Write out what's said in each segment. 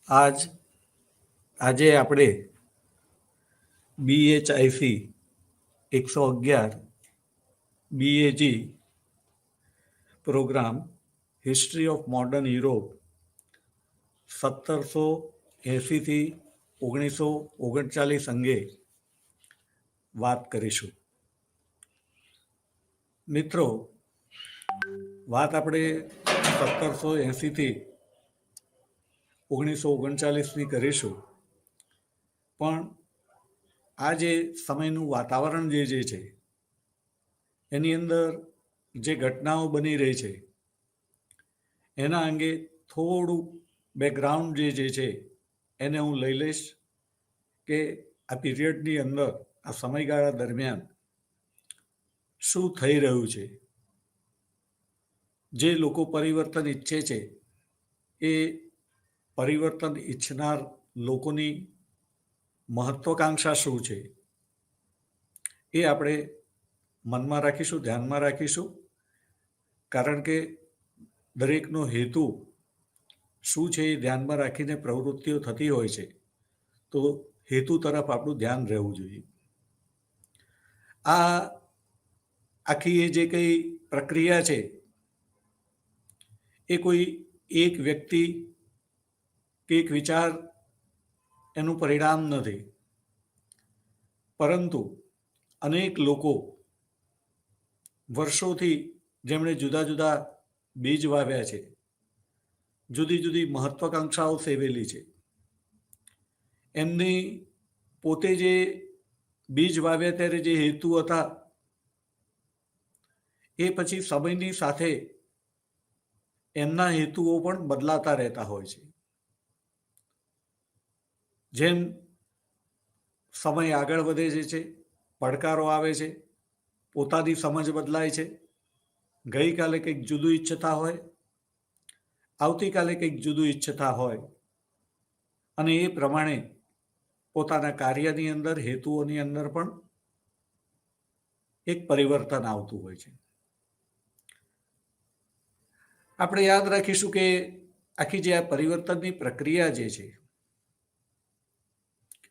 આજે આપણે BHIC 111 BAG program history of modern Europe 1780થી 1939 અંગે વાત કરીશું. મિત્રો, વાત આપણે 1780થી 1939ની કરીશું, પણ આ જે સમયનું વાતાવરણ જે છે એની અંદર જે ઘટનાઓ બની રહી છે એના અંગે થોડું બેકગ્રાઉન્ડ જે છે એને હું લઈ લઈશ કે આ પીરિયડની અંદર, આ સમયગાળા દરમિયાન શું થઈ રહ્યું છે. જે લોકો પરિવર્તન ઈચ્છે છે એ પરિવર્તન ઈચ્છનાર લોકોની મહત્વાકાંક્ષા શું છે એ આપણે મનમાં રાખીશું, ધ્યાનમાં રાખીશું. કારણ કે દરેકનો હેતુ શું છે એ ધ્યાનમાં રાખીને પ્રવૃત્તિઓ થતી હોય છે, તો હેતુ તરફ આપણું ધ્યાન રહેવું જોઈએ. આ આખી એ જે કંઈ પ્રક્રિયા છે એ કોઈ એક વ્યક્તિ કે એક વિચાર એનું પરિણામ નથી, પરંતુ અનેક લોકો વર્ષોથી જેમણે જુદા જુદા બીજ વાવ્યા છે, જુદી જુદી મહત્વાકાંક્ષાઓ સેવેલી છે, એમની પોતે જે બીજ વાવ્યા ત્યારે જે હેતુ હતા એ પછી સમયની સાથે એમના હેતુઓ પણ બદલાતા રહેતા હોય છે. જેમ સમય આગળ વધે છે, પડકારો આવે છે, પોતાની સમજ બદલાય છે. ગઈકાલે કંઈક જુદું ઈચ્છતા હોય, આવતીકાલે કંઈક જુદું ઈચ્છતા હોય, અને એ પ્રમાણે પોતાના કાર્યની અંદર, હેતુઓની અંદર પણ એક પરિવર્તન આવતું હોય છે. આપણે યાદ રાખીશું કે આખી જે આ પરિવર્તનની પ્રક્રિયા જે છે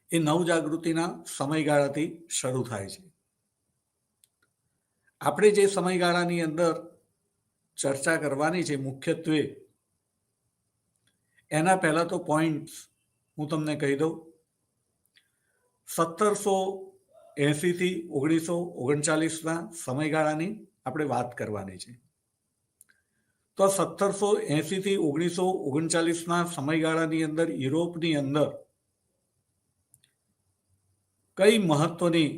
એ નવજાગૃતિના સમયગાળાથી શરૂ થાય છે. આપણે જે સમયગાળાની અંદર ચર્ચા કરવાની છે મુખ્યત્વે, એના પહેલા તો પોઈન્ટ હું તમને કહી દઉં. 1780થી 1939ના સમયગાળાની આપણે વાત કરવાની છે. તો 1780થી 1939ના સમયગાળાની અંદર યુરોપની અંદર કઈ મહત્વની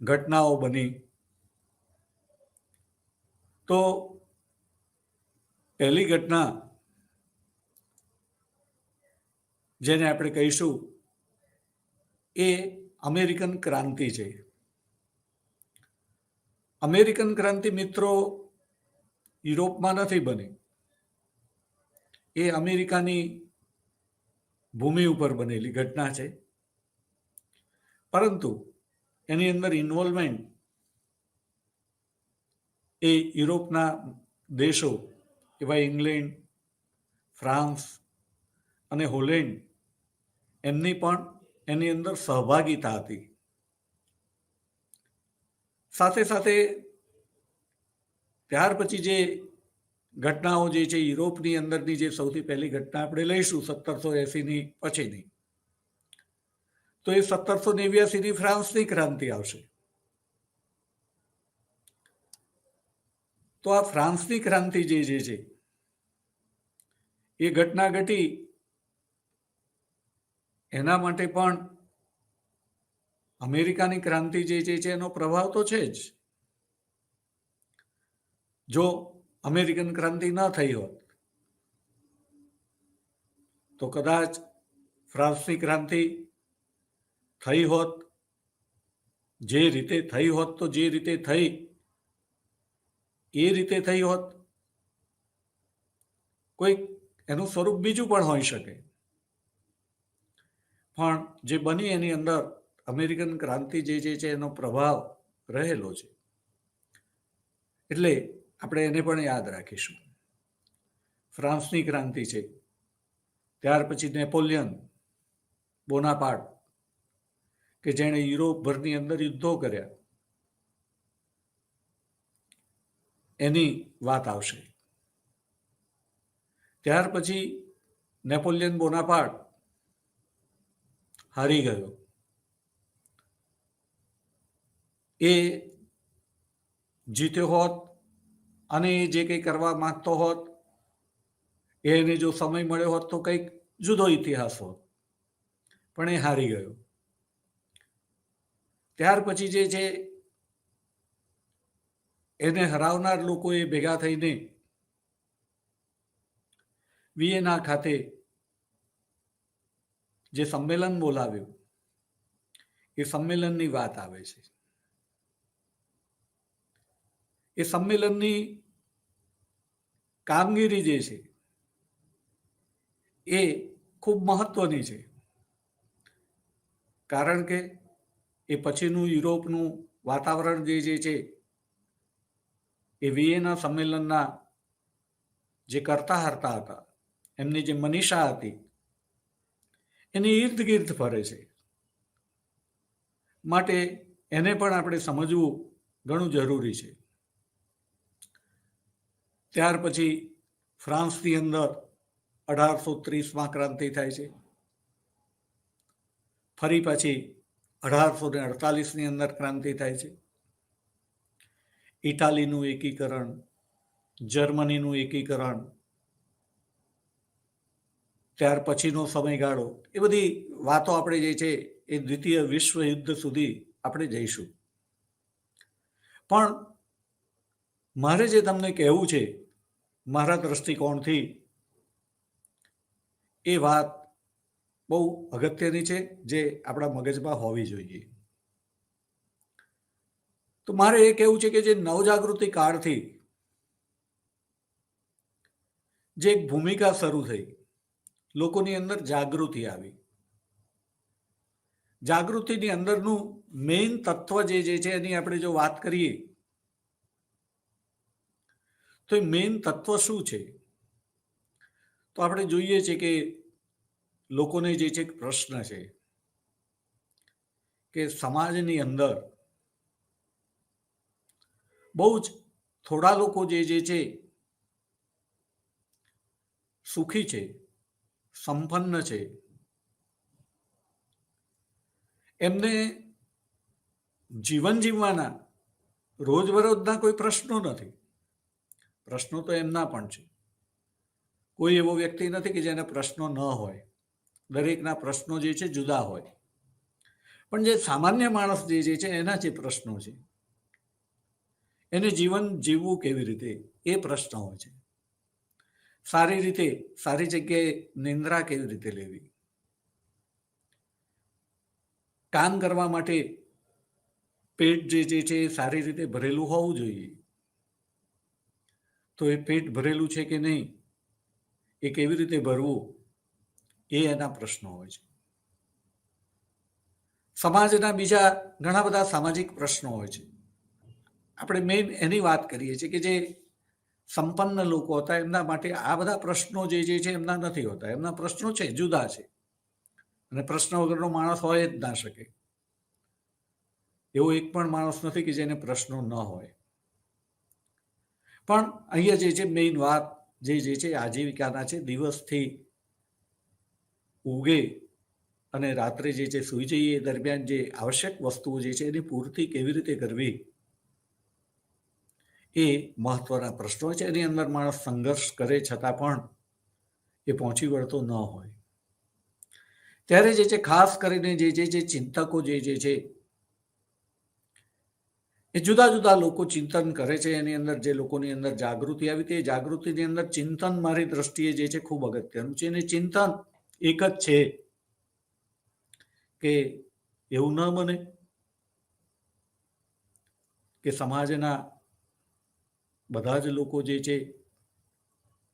ઘટનાઓ બની, તો પહેલી ઘટના જેને આપણે કહીશું એ અમેરિકન ક્રાંતિ છે. અમેરિકન ક્રાંતિ મિત્રો યુરોપમાં નથી બની, એ અમેરિકાની ભૂમિ ઉપર બનેલી ઘટના છે, પરંતુ એની અંદર ઇન્વોલ્વમેન્ટ એ યુરોપના દેશો એવા ઇંગ્લેન્ડ, ફ્રાન્સ અને હોલેન્ડ એમની પણ એની અંદર સહભાગિતા હતી. સાથે સાથે ત્યાર પછી જે ઘટનાઓ જે છે યુરોપની અંદરની, જે સૌથી પહેલી ઘટના આપણે લઈશું 1780ની પછીની, તો એ 1789ની ફ્રાન્સની ક્રાંતિ આવશે. તો આ ફ્રાન્સની ક્રાંતિ જે છે એ ઘટના ઘટી, એના માટે પણ અમેરિકાની ક્રાંતિ જે છે એનો પ્રભાવ તો છે જ. જો અમેરિકન ક્રાંતિ ન થઈ હોત તો કદાચ ફ્રાન્સની ક્રાંતિ થઈ હોત, જે રીતે થઈ હોત તો જે રીતે થઈ એ રીતે થઈ હોત, કોઈક એનું સ્વરૂપ બીજું પણ હોઈ શકે, પણ જે બની એની અંદર અમેરિકન ક્રાંતિ જે છે એનો પ્રભાવ રહેલો છે. એટલે આપણે એને પણ યાદ રાખીશું. ફ્રાન્સની ક્રાંતિ છે, ત્યાર પછી નેપોલિયન બોનાપાર્ટ, કે જેણે યુરોપ ભરની અંદર યુદ્ધો કર્યા, એની વાત આવશે. ત્યાર પછી નેપોલિયન બોનાપાર્ટ હારી ગયો. એ જીત્યો હોત અને એ જે કંઈ કરવા માંગતો હોત, એને જો સમય મળ્યો હોત તો કંઈક જુદો ઇતિહાસ હોત, પણ એ હારી ગયો. ત્યાર પછી જે છે એને હરાવનાર લોકોએ ભેગા થઈને વિયેના ખાતે જે સંમેલન બોલાવ્યું, એ સંમેલનની વાત આવે છે. એ સંમેલનની કામગીરી જે છે એ ખૂબ મહત્વની છે, કારણ કે એ પછીનું યુરોપનું વાતાવરણ જે છે એ વિયેના સંમેલનના જે કરતા હરતા હતા, એમની જે મનીષા હતી, એની ઇર્દ ગિર્દ ફરે છે. માટે એને પણ આપણે સમજવું ઘણું જરૂરી છે. ત્યાર પછી ફ્રાન્સની અંદર 1830માં ક્રાંતિ થાય છે. ફરી પછી 1848ની અંદર ક્રાંતિ થાય છે. ઇટાલીનું એકીકરણ, જર્મનીનું એકીકરણ, ત્યાર પછીનો સમયગાળો, એ બધી વાતો આપણે જે છે એ દ્વિતીય વિશ્વ યુદ્ધ સુધી આપણે જઈશું. પણ મારે જે તમને કહેવું છે મારા દ્રષ્ટિકોણથી, એ વાત બહુ અગત્યની છે, જે આપણા મગજમાં હોવી જોઈએ. તો મારે એ કહેવું છે કે જે નવજાગૃતિ કાળથી જે એક ભૂમિકા શરૂ થઈ, લોકોની અંદર જાગૃતિ આવી. જાગૃતિની અંદરનું મેઇન તત્વ જે છે એની આપણે જો વાત કરીએ તો એ મેઇન તત્વ શું છે? તો આપણે જોઈએ છે કે લોકોને જે છે પ્રશ્ન છે કે સમાજની અંદર બહુ જ થોડા લોકો જે છે સુખી છે, સંપન્ન છે, એમને જીવન જીવવાના રોજબરોજના કોઈ પ્રશ્નો નથી. પ્રશ્નો તો એમના પણ છે. કોઈ એવો વ્યક્તિ નથી કે જેને પ્રશ્નો ન હોય. દરેકના પ્રશ્નો જે છે જુદા હોય. પણ જે સામાન્ય માણસ જે છે એના જે પ્રશ્નો છે, એને જીવન જીવવું કેવી રીતે, એ પ્રશ્ન હોય છે. સારી રીતે, સારી જગ્યાએ નિંદ્રા કેવી રીતે લેવી, કામ કરવા માટે પેટ જે છે એ સારી રીતે ભરેલું હોવું જોઈએ. તો એ પેટ ભરેલું છે કે નહીં, એ કેવી રીતે ભરવું, એ એના પ્રશ્નો હોય છે. સમાજના બીજા ઘણા બધા સામાજિક પ્રશ્નો હોય છે. આપણે મેઇન એની વાત કરીએ છીએ કે જે સંપન્ન લોકો હતા એમના માટે આ બધા પ્રશ્નો જે છે એમના નથી હોતા. એમના પ્રશ્નો છે, જુદા છે, અને પ્રશ્ન વગરનો માણસ હોય જ ના શકે. એવો એક પણ માણસ નથી કે જેને પ્રશ્નો ન હોય. પણ અહીંયા જે છે મેઇન વાત જે છે આજીવિકાના છે. દિવસથી ઉગે અને રાત્રે જે છે સૂઈ જઈએ દરમિયાન જે આવશ્યક વસ્તુઓ જે છે એની પૂર્તિ કેવી રીતે કરવી, એ મહત્વના પ્રશ્નો છે. એની અંદર માણસ સંઘર્ષ કરે છતાં પણ એ પહોંચી વળતો ન હોય. ત્યારે જે છે ખાસ કરીને જે ચિંતકો જે છે એ જુદા જુદા લોકો ચિંતન કરે છે. એની અંદર જે લોકોની અંદર જાગૃતિ આવી, તે જાગૃતિની અંદર ચિંતન મારી દ્રષ્ટિએ જે છે ખૂબ અગત્યનું છે. અને ચિંતન એક જ છે કે એવું ન બને કે સમાજના બધા જ લોકો જે છે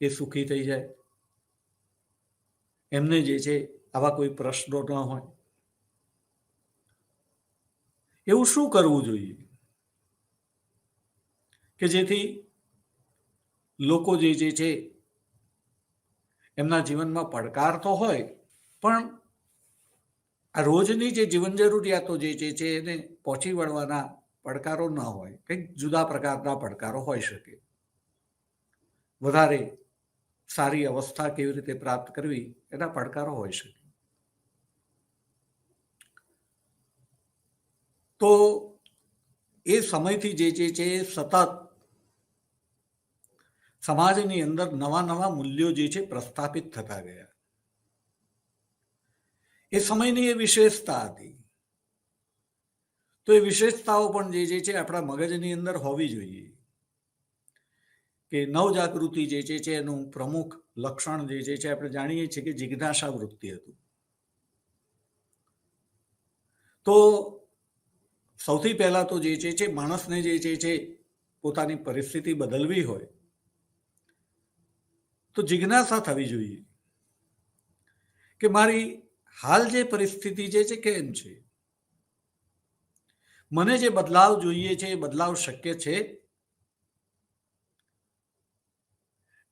એ સુખી થઈ જાય, એમને જે છે આવા કોઈ પ્રશ્નો ન હોય. એવું શું કરવું જોઈએ કે જેથી લોકો જે છે એમના જીવનમાં પડકાર તો હોય, પણ આ રોજની જે જીવન જરૂરિયાતો જે છે એને પહોંચી વળવાના પડકારો ન હોય, કંઈક જુદા પ્રકારના પડકારો હોઈ શકે. વધારે સારી અવસ્થા કેવી રીતે પ્રાપ્ત કરવી એના પડકારો હોઈ શકે. તો એ સમયથી જે છે સતત સમાજની અંદર નવા નવા મૂલ્યો જે છે પ્રસ્થાપિત થતા ગયા. એ સમયની એ વિશેષતા હતી. તો એ વિશેષતાઓ પણ જે છે આપણા મગજની અંદર હોવી જોઈએ. કે નવજાગૃતિ જે છે એનું પ્રમુખ લક્ષણ જે છે આપણે જાણીએ છીએ કે જિજ્ઞાસા વૃત્તિ હતું. તો સૌથી પહેલા તો જે છે માણસને જે છે પોતાની પરિસ્થિતિ બદલવી હોય તો જિજ્ઞાસા થવી જોઈએ કે મારી હાલ જે પરિસ્થિતિ જે છે કેમ છે, મને જે બદલાવ જોઈએ છે એ બદલાવ શક્ય છે,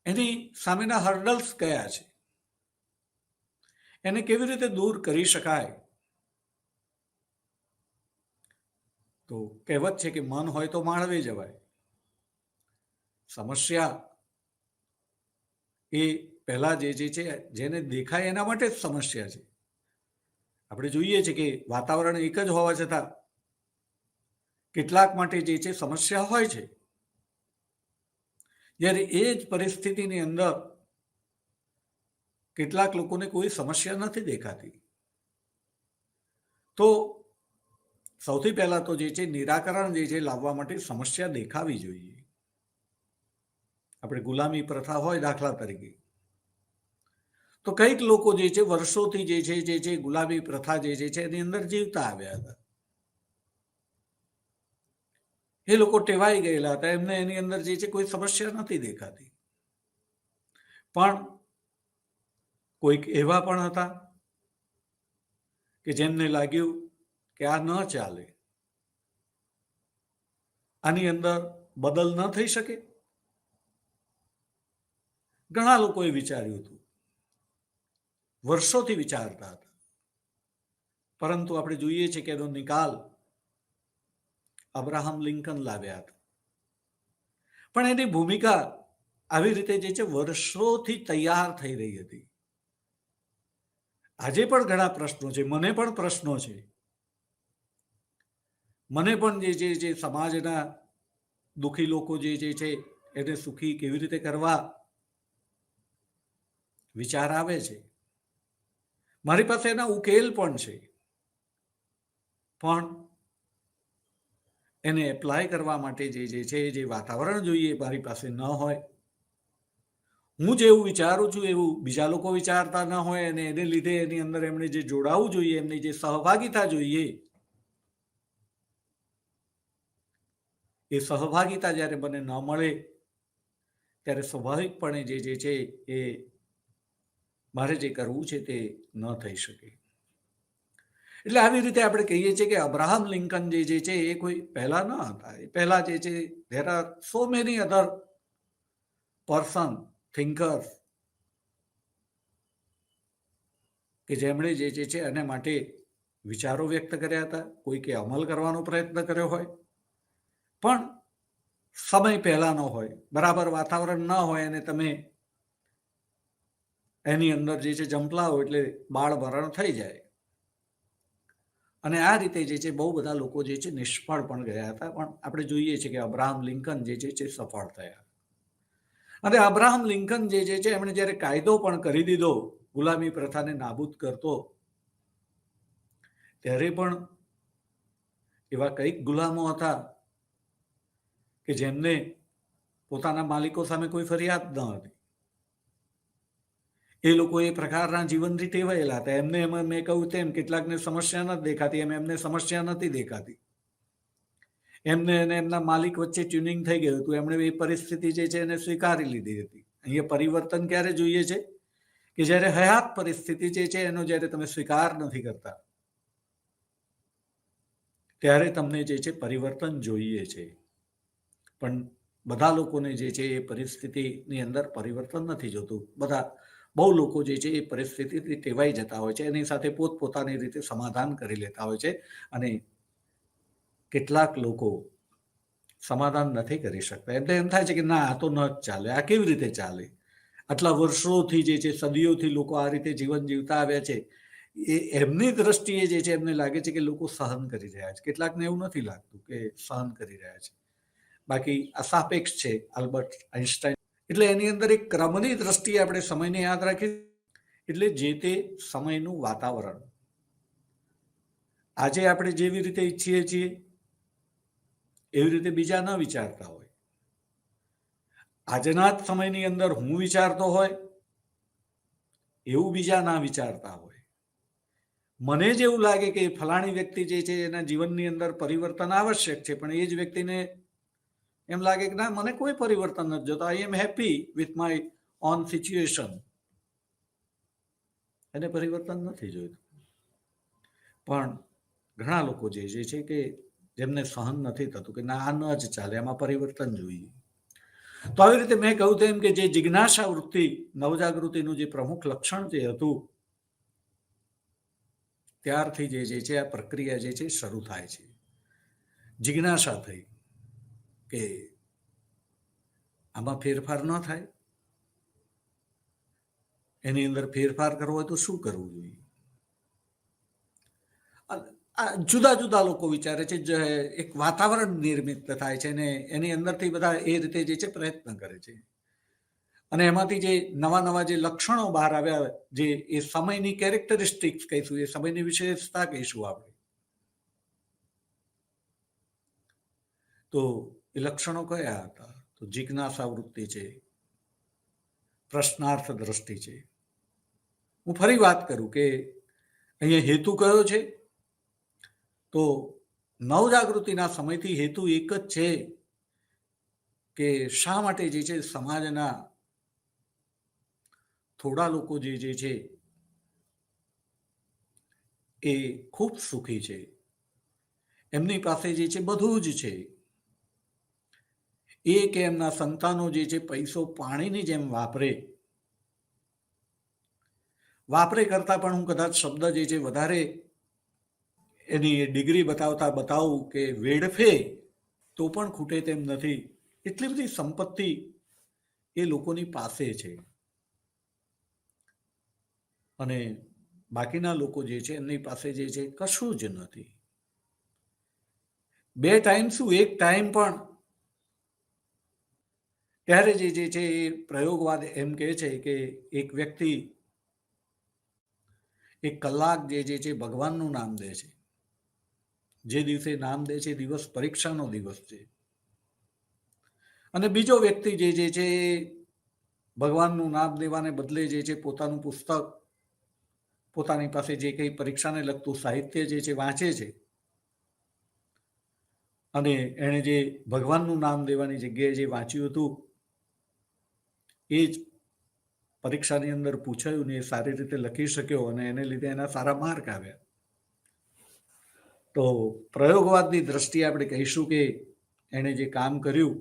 એની સામેના હર્ડલ્સ કયા છે, એને કેવી રીતે દૂર કરી શકાય. તો કહેવત છે કે મન હોય તો માળવે જવાય. સમસ્યા એ પહેલા જે છે જેને દેખાય એના માટે જ સમસ્યા છે. આપણે જોઈએ છીએ કે વાતાવરણ એક જ હોવા છતાં કેટલાક માટે જે છે સમસ્યા હોય છે, જ્યારે એ જ પરિસ્થિતિની અંદર કેટલાક લોકોને કોઈ સમસ્યા નથી દેખાતી. તો સૌથી પહેલા તો જે છે નિરાકરણ જે છે લાવવા માટે સમસ્યા દેખાવી જોઈએ. આપણે ગુલામી પ્રથા હોય દાખલા તરીકે, તો કંઈક લોકો જે છે વર્ષોથી જે છે ગુલામી પ્રથા જે છે એની અંદર જીવતા આવ્યા હતા. એ લોકો ટેવાઈ ગયેલા હતા, એમને એની અંદર જે છે કોઈ સમસ્યા નથી દેખાતી. પણ કોઈક એવા પણ હતા કે જેમને લાગ્યું કે આ ન ચાલે, આની અંદર બદલ ન થઈ શકે. ઘણા લોકોએ વિચાર્યું હતું, વર્ષોથી વિચારતા હતા, પરંતુ આપણે જોઈએ છીએ કે એનો નિકાલ અબ્રાહમ લિંકન લાવ્યા હતા. પણ એની ભૂમિકા આવી રીતે જે છે વર્ષોથી તૈયાર થઈ રહી હતી. આજે પણ ઘણા પ્રશ્નો છે, મને પણ પ્રશ્નો છે. મને પણ જે છે સમાજના દુઃખી લોકો જે છે એને સુખી કેવી રીતે કરવા વિચાર આવે છે. મારી પાસે એના ઉકેલ પણ છે, પણ એને એપ્લાય કરવા માટે જે છે જે વાતાવરણ જોઈએ મારી પાસે ન હોય. હું જેવું વિચારું છું એવું બીજા લોકો વિચારતા ન હોય, અને એને લીધે એની અંદર એમણે જે જોડાવું જોઈએ, એમની જે સહભાગિતા જોઈએ, એ સહભાગિતા જ્યારે મને ન મળે ત્યારે સ્વાભાવિકપણે જે છે એ મારે જે કરવું છે તે ન થઈ શકે. એટલે આવી રીતે આપણે કહીએ છીએ કે અબ્રાહમ લિંકન જે છે એ કોઈ પહેલા ન હતા. એ પહેલા જે છે there are so many other person thinkers કે જેમણે જે છે એને માટે વિચારો વ્યક્ત કર્યા હતા, કોઈકે અમલ કરવાનો પ્રયત્ન કર્યો હોય, પણ સમય પહેલાનો હોય, બરાબર વાતાવરણ ન હોય, અને તમે એની અંદર જે છે જંપલાવો એટલે બાળ મરણ થઈ જાય. અને આ રીતે જે છે બહુ બધા લોકો જે છે નિષ્ફળ પણ ગયા હતા. પણ આપણે જોઈએ છીએ કે અબ્રાહમ લિંકન જે છે સફળ થયા. અને અબ્રાહમ લિંકન જે છે એમણે જ્યારે કાયદો પણ કરી દીધો ગુલામી પ્રથાને નાબૂદ કરતો, ત્યારે પણ એવા કઈક ગુલામો હતા કે જેમને પોતાના માલિકો સામે કોઈ ફરિયાદ ન હતી. એ લોકો એ પ્રકારના જીવનથી ટેવાયેલા હતા. એમને એમાં મેં કહ્યું તેમ કેટલાકને સમસ્યા નથી દેખાતી, એમને સમસ્યા નથી દેખાતી. એમને અને એમના માલિક વચ્ચે ટ્યુનિંગ થઈ ગયું હતું. એમણે એ પરિસ્થિતિ જે છે એને સ્વીકારી લીધી હતી. અહીંયા પરિવર્તન ક્યારે જોઈએ છે કે જ્યારે હયાત પરિસ્થિતિ જે છે એનો જ્યારે તમે સ્વીકાર નથી કરતા, ત્યારે તમને જે છે પરિવર્તન જોઈએ છે. પણ બધા લોકોને જે છે એ પરિસ્થિતિની અંદર પરિવર્તન નથી જોતું. બધા બહુ લોકો જે છે એ પરિસ્થિતિથી ટેવાઈ જતા હોય છે, એની સાથે પોતપોતાની રીતે સમાધાન કરી લેતા હોય છે. અને કેટલાક લોકો સમાધાન નથી કરી શકતા, એટલે એમ થાય છે કે ના, આ તો ન જ ચાલે, આ કેવી રીતે ચાલે. આટલા વર્ષોથી જે છે, સદીઓથી લોકો આ રીતે જીવન જીવતા આવ્યા છે. એ એમની દ્રષ્ટિએ જે છે એમને લાગે છે કે લોકો સહન કરી રહ્યા છે. કેટલાકને એવું નથી લાગતું કે સહન કરી રહ્યા છે. બાકી આ સાપેક્ષ છે, આલ્બર્ટ આઇન્સ્ટાઈન. એટલે એની અંદર એક ક્રમની દ્રષ્ટિએ આપણે સમયને યાદ રાખીએ. એટલે જે તે સમયનું વાતાવરણ આજે આપણે જેવી રીતે ઈચ્છીએ છીએ એવી રીતે બીજા ન વિચારતા હોય. આજના જ સમયની અંદર હું વિચારતો હોય એવું બીજા ના વિચારતા હોય. મને જ એવું લાગે કે ફલાણી વ્યક્તિ જે છે એના જીવનની અંદર પરિવર્તન આવશ્યક છે, પણ એ જ વ્યક્તિને એમ લાગે કે ના, મને કોઈ પરિવર્તન નથી જોતો, I am happy with my own situation. એને પરિવર્તન નથી જોઈતું. પણ ઘણા લોકો જે છે કે જેમને સહન નથી થતું કે ના, આ ન જ ચાલે, એમાં પરિવર્તન જોઈએ. તો આવી રીતે મેં કહ્યું તેમ કે જે જિજ્ઞાસા વૃત્તિ, નવજાગૃતિનું જે પ્રમુખ લક્ષણ જે હતું, ત્યારથી જે છે આ પ્રક્રિયા જે છે શરૂ થાય છે. જિજ્ઞાસા થઈ કે આમાં ફેરફાર ન થાય, એની અંદર ફેરફાર કરવો હોય તો શું કરવું જોઈએ. જુદા જુદા લોકો વિચારે છે, એક વાતાવરણ નિર્મિત થાય છે ને એની અંદરથી બધા એ રીતે જે છે પ્રયત્ન કરે છે. અને એમાંથી જે નવા નવા જે લક્ષણો બહાર આવ્યા, જે એ સમયની કેરેક્ટરિસ્ટિક્સ કહીશું, એ સમયની વિશેષતા કહીશું આપણે, તો એ લક્ષણો કયા હતા? તો જિજ્ઞાસા વૃત્તિ છે, પ્રશ્નાર્થ દ્રષ્ટિ છે. હું ફરી વાત કરું કે અહીંયા હેતુ કયો છે? તો નવજાગૃતિના સમયથી હેતુ એક જ છે કે શા માટે જે છે સમાજના થોડા લોકો જે છે એ ખૂબ સુખી છે, એમની પાસે જે છે બધું જ છે, એ કે એમના સંતાનો જે છે પૈસો પાણીની જેમ વાપરે કરતા પણ હું કદાચ શબ્દ જે છે વધારે એની ડિગ્રી બતાવું કે વેડફે તો પણ ખૂટે તેમ નથી. એટલી બધી સંપત્તિ એ લોકોની પાસે છે. અને બાકીના લોકો જે છે એમની પાસે જે છે કશું જ નથી. બે ટાઈમ શું, એક ટાઈમ પણ. ત્યારે જે છે એ પ્રયોગવાદ એમ કહે છે કે એક વ્યક્તિ 1 કલાક જે છે ભગવાનનું નામ દે છે. જે દિવસે નામ દે છે દિવસ પરીક્ષાનો દિવસ છે. અને બીજો વ્યક્તિ જે છે ભગવાનનું નામ દેવાને બદલે જે છે પોતાનું પુસ્તક, પોતાની પાસે જે કંઈ પરીક્ષાને લગતું સાહિત્ય જે છે વાંચે છે. અને એણે જે ભગવાનનું નામ દેવાની જગ્યાએ જે વાંચ્યું હતું એ જ પરીક્ષાની અંદર પૂછાયું ને એ સારી રીતે લખી શક્યો અને એને લીધે એના સારા માર્ક આવ્યા. તો પ્રયોગવાદની દ્રષ્ટિએ આપણે કહીશું કે એણે જે કામ કર્યું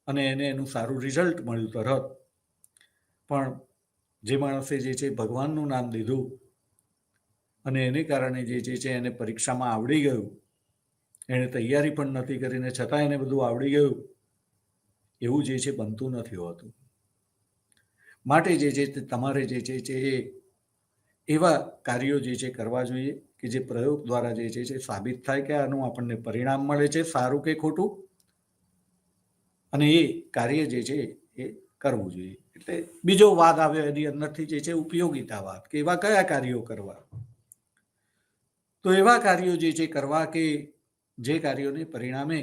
અને એને એનું સારું રિઝલ્ટ મળ્યું તરત, પણ જે માણસે જે છે ભગવાનનું નામ દીધું અને એને કારણે જે છે એને પરીક્ષામાં આવડી ગયું, એણે તૈયારી પણ નથી કરીને છતાં એને બધું આવડી ગયું, એવું જે છે બનતું નથી હોતું. માટે જે છે તમારે જે છે એ એવા કાર્યો જે છે કરવા જોઈએ કે જે પ્રયોગ દ્વારા જે છે સાબિત થાય કે આનું આપણને પરિણામ મળે છે, સારું કે ખોટું, અને એ કાર્ય જે છે એ કરવું જોઈએ. એટલે બીજો વાદ આવ્યો એની અંદરથી જે છે ઉપયોગિતાવાદ, કે એવા કયા કાર્યો કરવા. તો એવા કાર્યો જે છે કરવા કે જે કાર્યોને પરિણામે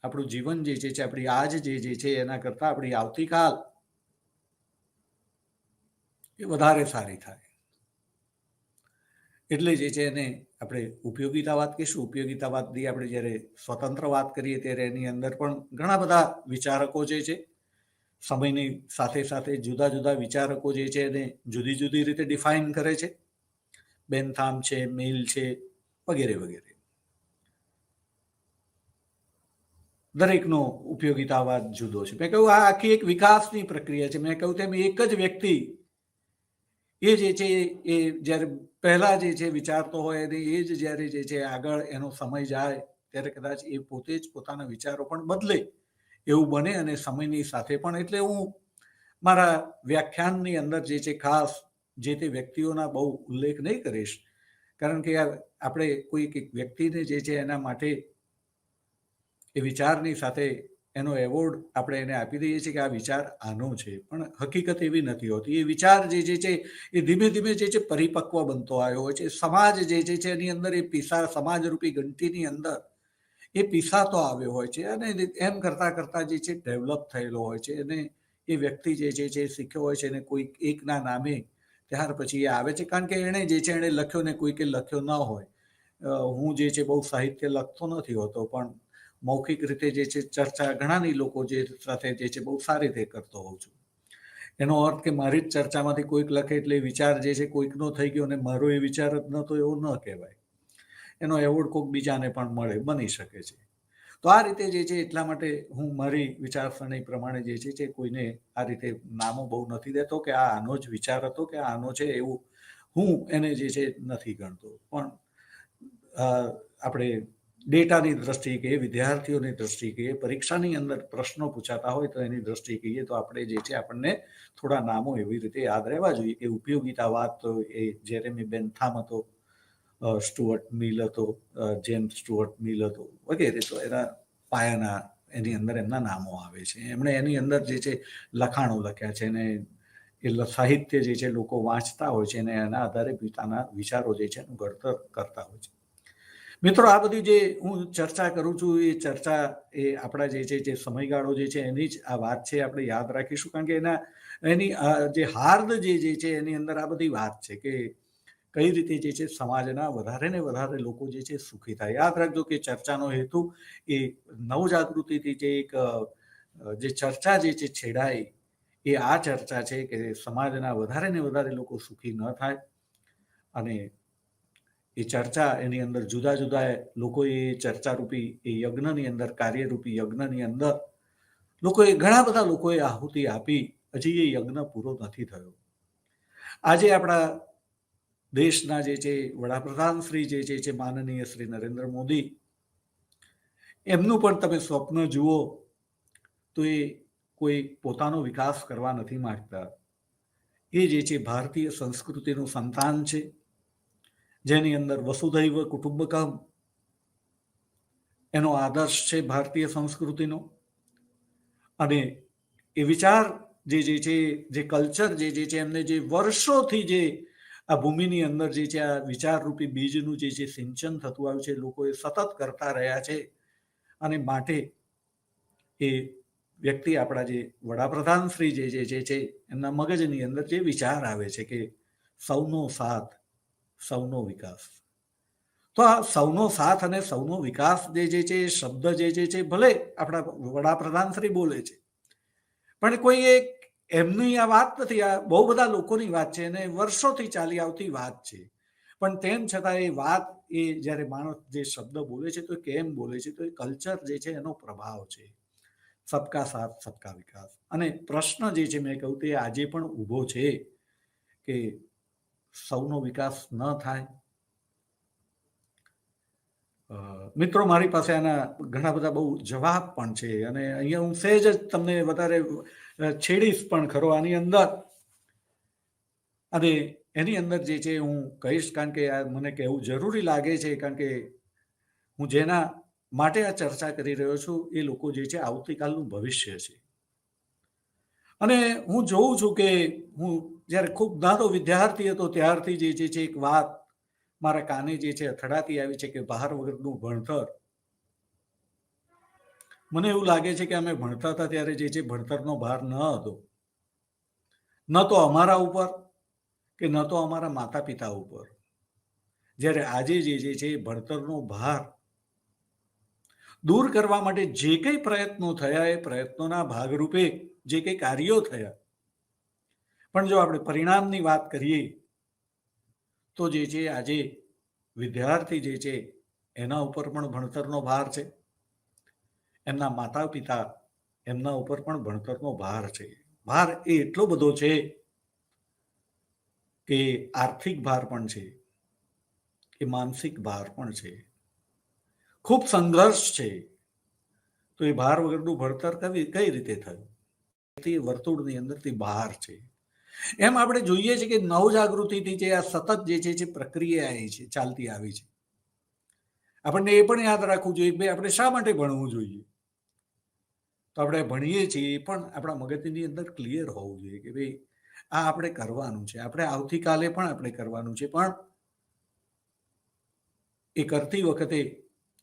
આપણું જીવન જે છે આપણી આજ જે છે એના કરતાં આપણી આવતીકાલ એ વધારે સારી થાય. એટલે જે છે એને આપણે ઉપયોગિતાવાદ કહીશું. ઉપયોગિતાવાદની આપણે જ્યારે સ્વતંત્ર વાત કરીએ ત્યારે એની અંદર પણ ઘણા બધા વિચારકો જે છે સમયની સાથે સાથે જુદા જુદા વિચારકો જે છે એને જુદી જુદી રીતે ડિફાઇન કરે છે. બેન્થામ છે, મિલ છે, વગેરે વગેરે. દરેકનો ઉપયોગિતાવાદ જુદો છે. મેં કહ્યું આ આખી એક વિકાસની પ્રક્રિયા છે. મેં કહ્યું તેમ એક જ વ્યક્તિ એ જે છે એ જ્યારે પહેલા જે છે વિચારતો હોય અને એ જ જ્યારે જે છે આગળ એનો સમય જાય ત્યારે કદાચ એ પોતે જ પોતાના વિચારો પણ બદલે એવું બને. અને સમયની સાથે પણ, એટલે હું મારા વ્યાખ્યાનની અંદર જે છે ખાસ જે તે વ્યક્તિઓના બહુ ઉલ્લેખ નહીં કરીશ, કારણ કે આપણે કોઈ એક વ્યક્તિને જે છે એના માટે એ વિચારની સાથે એનો એવોર્ડ આપણે એને આપી દઈએ છીએ કે આ વિચાર આનો છે, પણ હકીકત એવી નથી હોતી. એ વિચાર જે છે એ ધીમે ધીમે જે છે પરિપક્વ બનતો આવ્યો હોય છે. સમાજ જે છે એની અંદર એ સમાજરૂપી ઘંટીની અંદર એ પીસાતો આવ્યો હોય છે અને એમ કરતાં કરતાં જે છે ડેવલપ થયેલો હોય છે. અને એ વ્યક્તિ જે છે શીખ્યો હોય છે અને કોઈ એકના નામે ત્યાર પછી એ આવે છે, કારણ કે એણે જે છે એણે લખ્યો ને કોઈકે લખ્યો ન હોય. હું જે છે બહુ સાહિત્ય લખતો નથી હોતો, પણ મૌખિક રીતે જે છે ચર્ચા ઘણાની લોકો જે સાથે જે છે બહુ સારી રીતે કરતો હોઉં છું. એનો અર્થ કે મારી જ ચર્ચામાંથી કોઈક લખે એટલે વિચાર જે છે કોઈકનો થઈ ગયો અને મારો એ વિચાર જ નહોતો એવું ન કહેવાય. એનો એવોર્ડ કોઈક બીજાને પણ મળે, બની શકે છે. તો આ રીતે જે છે એટલા માટે હું મારી વિચારસરણી પ્રમાણે જે છે કોઈને આ રીતે નામો બહુ નથી દેતો કે આ આનો જ વિચાર હતો કે આનો છે, એવું હું એને જે છે નથી ગણતો. પણ આપણે ડેટાની દ્રષ્ટિએ કહીએ, વિદ્યાર્થીઓની દ્રષ્ટિએ કહીએ, પરીક્ષાની અંદર પ્રશ્નો પૂછાતા હોય તો એની દ્રષ્ટિએ કહીએ તો આપણે જે છે આપણને થોડા નામો એવી રીતે યાદ રહેવા જોઈએ કે ઉપયોગિતાવાદ તો એ જેરેમી બેન્થામ હતો, સ્ટુઅર્ટ મિલ હતો, જેમ્સ સ્ટુઅર્ટ મિલ હતો વગેરે. તો એના પાયાના એની અંદર એમના નામો આવે છે. એમણે એની અંદર જે છે લખાણો લખ્યા છે અને એ સાહિત્ય જે છે લોકો વાંચતા હોય છે અને એના આધારે પોતાના વિચારો જે છે એનું ઘડતર કરતા હોય છે. મિત્રો, આ બધી જે હું ચર્ચા કરું છું એ ચર્ચા એ આપણા જે છે જે સમયગાળો જે છે એની જ આ વાત છે, આપણે યાદ રાખીશું. કારણ કે એની જે હાર્દ જે છે એની અંદર આ બધી વાત છે કે કઈ રીતે જે છે સમાજના વધારે ને વધારે લોકો જે છે સુખી થાય. યાદ રાખજો કે ચર્ચાનો હેતુ એ નવજાગૃતિથી જે એક જે ચર્ચા જે છે છેડાય એ આ ચર્ચા છે કે સમાજના વધારે ને વધારે લોકો સુખી ન થાય. અને એ ચર્ચા એની અંદર જુદા જુદા લોકો એ ચર્ચારૂપી એ યજ્ઞની અંદર, કાર્યરૂપી યજ્ઞની અંદર લોકોએ ઘણા બધા લોકોએ આહુતિ આપી, હજી એ યજ્ઞ પૂરો નથી થયો. આજે આપણા દેશના જે છે વડાપ્રધાન શ્રી જે છે માનનીય શ્રી નરેન્દ્ર મોદી, એમનું પણ તમે સ્વપ્ન જુઓ તો એ કોઈ પોતાનો વિકાસ કરવા નથી માંગતા. એ જે છે ભારતીય સંસ્કૃતિનું સંતાન છે, જેની અંદર વસુધૈવ કુટુંબકમ એનો આદર્શ છે ભારતીય સંસ્કૃતિનો. અને એ વિચાર જે છે જે કલ્ચર જે છે એમને જે વર્ષોથી જે આ ભૂમિની અંદર જે છે આ વિચારરૂપી બીજનું જે છે સિંચન થતું આવ્યું છે, લોકો એ સતત કરતા રહ્યા છે. અને માટે એ વ્યક્તિ આપણા જે વડાપ્રધાન શ્રી જે છે એમના મગજની અંદર જે વિચાર આવે છે કે સૌનો સાથ, સૌનો વિકાસ. તો આ સૌનો સાથ અને સૌનો વિકાસ જે છે એ શબ્દ જે છે ભલે આપણા વડાપ્રધાન શ્રી બોલે છે, પણ કોઈ એક એમની આ વાત નથી, આ બહુ બધા લોકોની વાત છે અને વર્ષોથી ચાલી આવતી વાત છે. પણ તેમ છતાં એ વાત એ જ્યારે માણસ જે શબ્દ બોલે છે તો કેમ બોલે છે, તો એ કલ્ચર જે છે એનો પ્રભાવ છે. સબકા સાથ સબકા વિકાસ. અને પ્રશ્ન જે છે મેં કહ્યું તે આજે પણ ઊભો છે કે સૌનો વિકાસ ન થાય. મિત્રો, મારી પાસે આના ઘણા બધા બહુ જવાબ પણ છે અને અહીંયા હું સહેજ જ તમને વધારે છેડીશ પણ ખરો આની અંદર. અને એની અંદર જે છે હું કહીશ, કારણ કે આ મને કહેવું જરૂરી લાગે છે, કારણ કે હું જેના માટે આ ચર્ચા કરી રહ્યો છું એ લોકો જે છે આવતીકાલનું ભવિષ્ય છે. અને હું જોઉં છું કે હું જ્યારે ખૂબ નાનો વિદ્યાર્થી હતો ત્યારથી જે છે એક વાત મારા કાને જે છે અથડાતી આવી છે કે બહાર વગરનું ભણતર. મને એવું લાગે છે કે અમે ભણતા હતા ત્યારે જે છે ભણતરનો ભાર ન હતો, ન તો અમારા ઉપર કે ન તો અમારા માતા પિતા ઉપર. જ્યારે આજે જે છે ભણતરનો ભાર દૂર કરવા માટે જે કંઈ પ્રયત્નો થયા એ પ્રયત્નોના ભાગરૂપે જે કંઈ કાર્યો થયા, પણ જો આપણે પરિણામની વાત કરીએ તો જે છે આજે વિદ્યાર્થી જે છે એના ઉપર પણ ભણતરનો ભાર છે, એમના માતા પિતા એમના ઉપર પણ ભણતરનો ભાર છે. ભાર એ એટલો બધો છે કે આર્થિક ભાર પણ છે, એ માનસિક ભાર પણ છે, ખૂબ સંઘર્ષ છે. તો એ ભાર વગરનું ભણતર કઈ રીતે થયું? વર્તુળની અંદરથી બહાર છે. એમ આપણે જોઈએ છીએ કે નવજાગૃતિથી જે આ સતત જે છે પ્રક્રિયા એ છે ચાલતી આવી છે. આપણને એ પણ યાદ રાખવું જોઈએ કે આપણે શા માટે ભણવું જોઈએ. તો આપણે ભણીએ છીએ એ પણ આપણા મગજની અંદર ક્લિયર હોવું જોઈએ કે ભાઈ આ આપણે કરવાનું છે, આપણે આવતીકાલે પણ આપણે કરવાનું છે, પણ એ કરતી વખતે